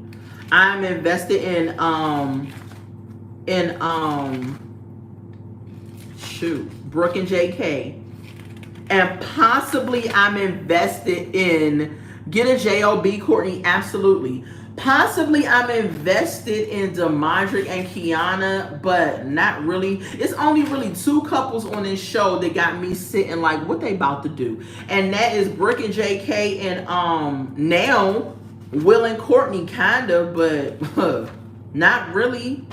I'm invested in Brooke and JK. And possibly I'm invested in get a JOB Courtney, absolutely. Possibly I'm invested in Demadric and Kiana, but not really. It's only really 2 couples on this show that got me sitting like, what they about to do? And that is Brooke and JK and now Will and Courtney kind of, but not really.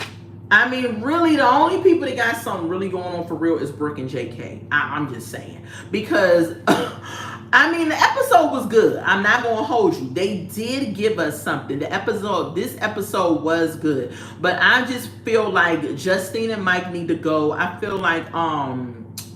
I mean, really, the only people that got something really going on for real is Brooke and JK. I'm just saying. Because... I mean, the episode was good. I'm not going to hold you. They did give us something. This episode was good. But I just feel like Justine and Mike need to go. I feel like,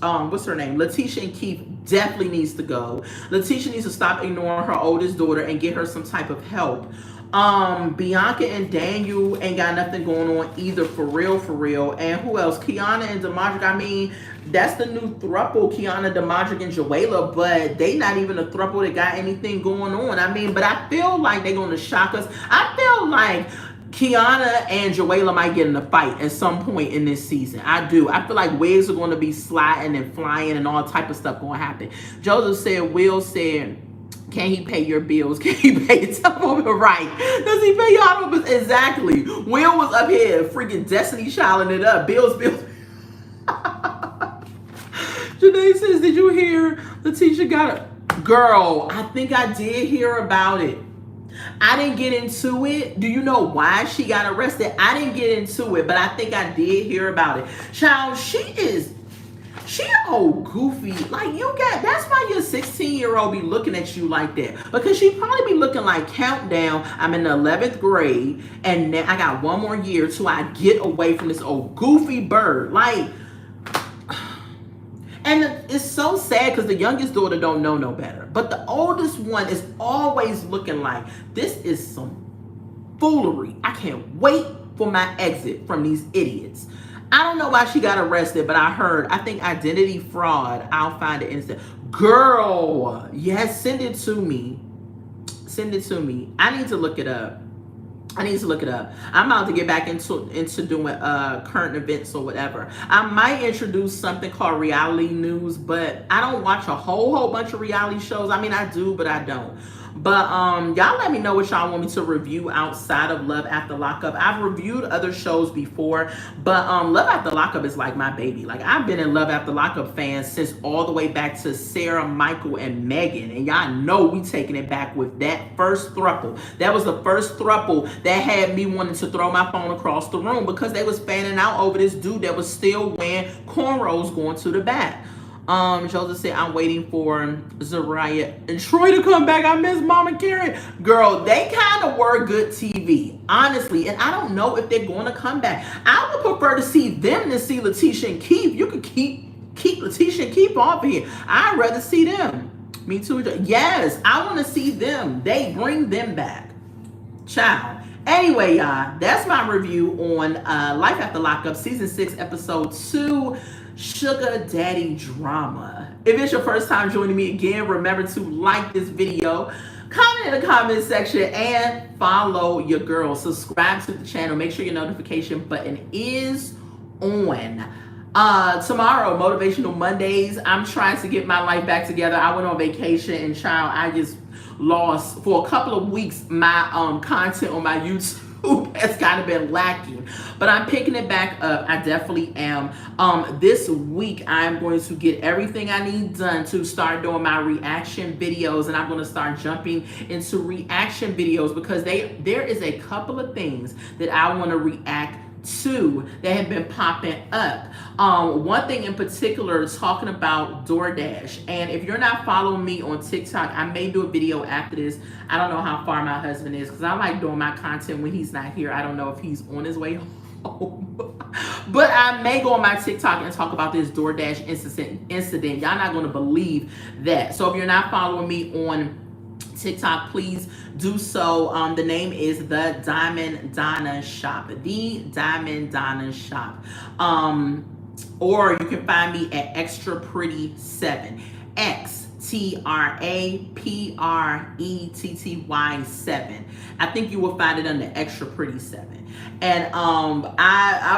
what's her name? Letitia and Keith definitely needs to go. Letitia needs to stop ignoring her oldest daughter and get her some type of help. Bianca and Daniel ain't got nothing going on either, for real. And who else? Kiana and Demadric. I mean, that's the new throuple, Kiana, Demadric, and Joella, but they not even a throuple that got anything going on. I mean, but I feel like they're going to shock us. I feel like Kiana and Joella might get in a fight at some point in this season. I do. I feel like wigs are going to be sliding and flying and all type of stuff going to happen. Joseph said, Will said, can he pay your bills? Can he pay your telephone bill? Right. Does he pay your auto bills? Exactly. Will was up here freaking Destiny Childing it up. Bills. Janae says, did you hear Letitia got a... Girl, I think I did hear about it. I didn't get into it. Do you know why she got arrested? I didn't get into it, but I think I did hear about it. Child, she old goofy. Like, that's why your 16-year-old be looking at you like that. Because she probably be looking like, countdown, I'm in the 11th grade, and now I got one more year till I get away from this old goofy bird. Like, and it's so sad because the youngest daughter don't know no better. But the oldest one is always looking like, this is some foolery. I can't wait for my exit from these idiots. I don't know why she got arrested, but I think identity fraud. I'll find it instant. Girl, yes, send it to me. Send it to me. I need to look it up. I'm about to get back into doing current events or whatever. I might introduce something called reality news, but I don't watch a whole bunch of reality shows. I mean, I do, but I don't. But y'all let me know what y'all want me to review outside of Love After Lockup. I've reviewed other shows before, but Love After Lockup is like my baby. Like, I've been in Love After Lockup fans since all the way back to Sarah, Michael, and Megan. And y'all know we taking it back with that first throuple. That was the first throuple that had me wanting to throw my phone across the room because they was fanning out over this dude that was still wearing cornrows going to the back. Joseph said, I'm waiting for Zariah and Troy to come back. I miss Mama Karen. Girl, they kind of were good TV, honestly. And I don't know if they're going to come back. I would prefer to see them than see Letitia and Keith. You could keep Letitia and Keith off of here. I'd rather see them. Me too. Yes, I want to see them. They bring them back. Child. Anyway, y'all, that's my review on Life After Lockup, Season 6, Episode 2. Sugar Daddy Drama. If it's your first time joining me again, remember to like this video, comment in the comment section, and follow your girl. Subscribe to the channel. Make sure your notification button is on. Tomorrow, Motivational Mondays. I'm trying to get my life back together. I went on vacation, and child, I just lost for a couple of weeks my content on my YouTube. Has kind of been lacking, but I'm picking it back up. I definitely am. This week I'm going to get everything I need done to start doing my reaction videos, and I'm going to start jumping into reaction videos because there is a couple of things that I want to react to that have been popping up. One thing in particular, talking about DoorDash. And if you're not following me on TikTok, I may do a video after this. I don't know how far my husband is because I like doing my content when he's not here. I don't know if he's on his way home. But I may go on my TikTok and talk about this DoorDash incident. Y'all not going to believe that. So if you're not following me on TikTok, please do so. The name is The Diamond Donna Shop. The Diamond Donna Shop. Or you can find me at Extra Pretty 7. XTRAPRETTY 7. I think you will find it under Extra Pretty 7. And I'm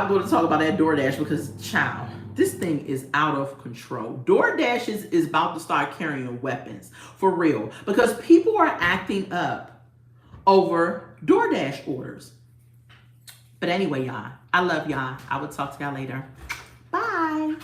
going to talk about that DoorDash because, child, this thing is out of control. DoorDash is about to start carrying weapons for real because people are acting up over DoorDash orders. But anyway, y'all, I love y'all. I will talk to y'all later. Bye.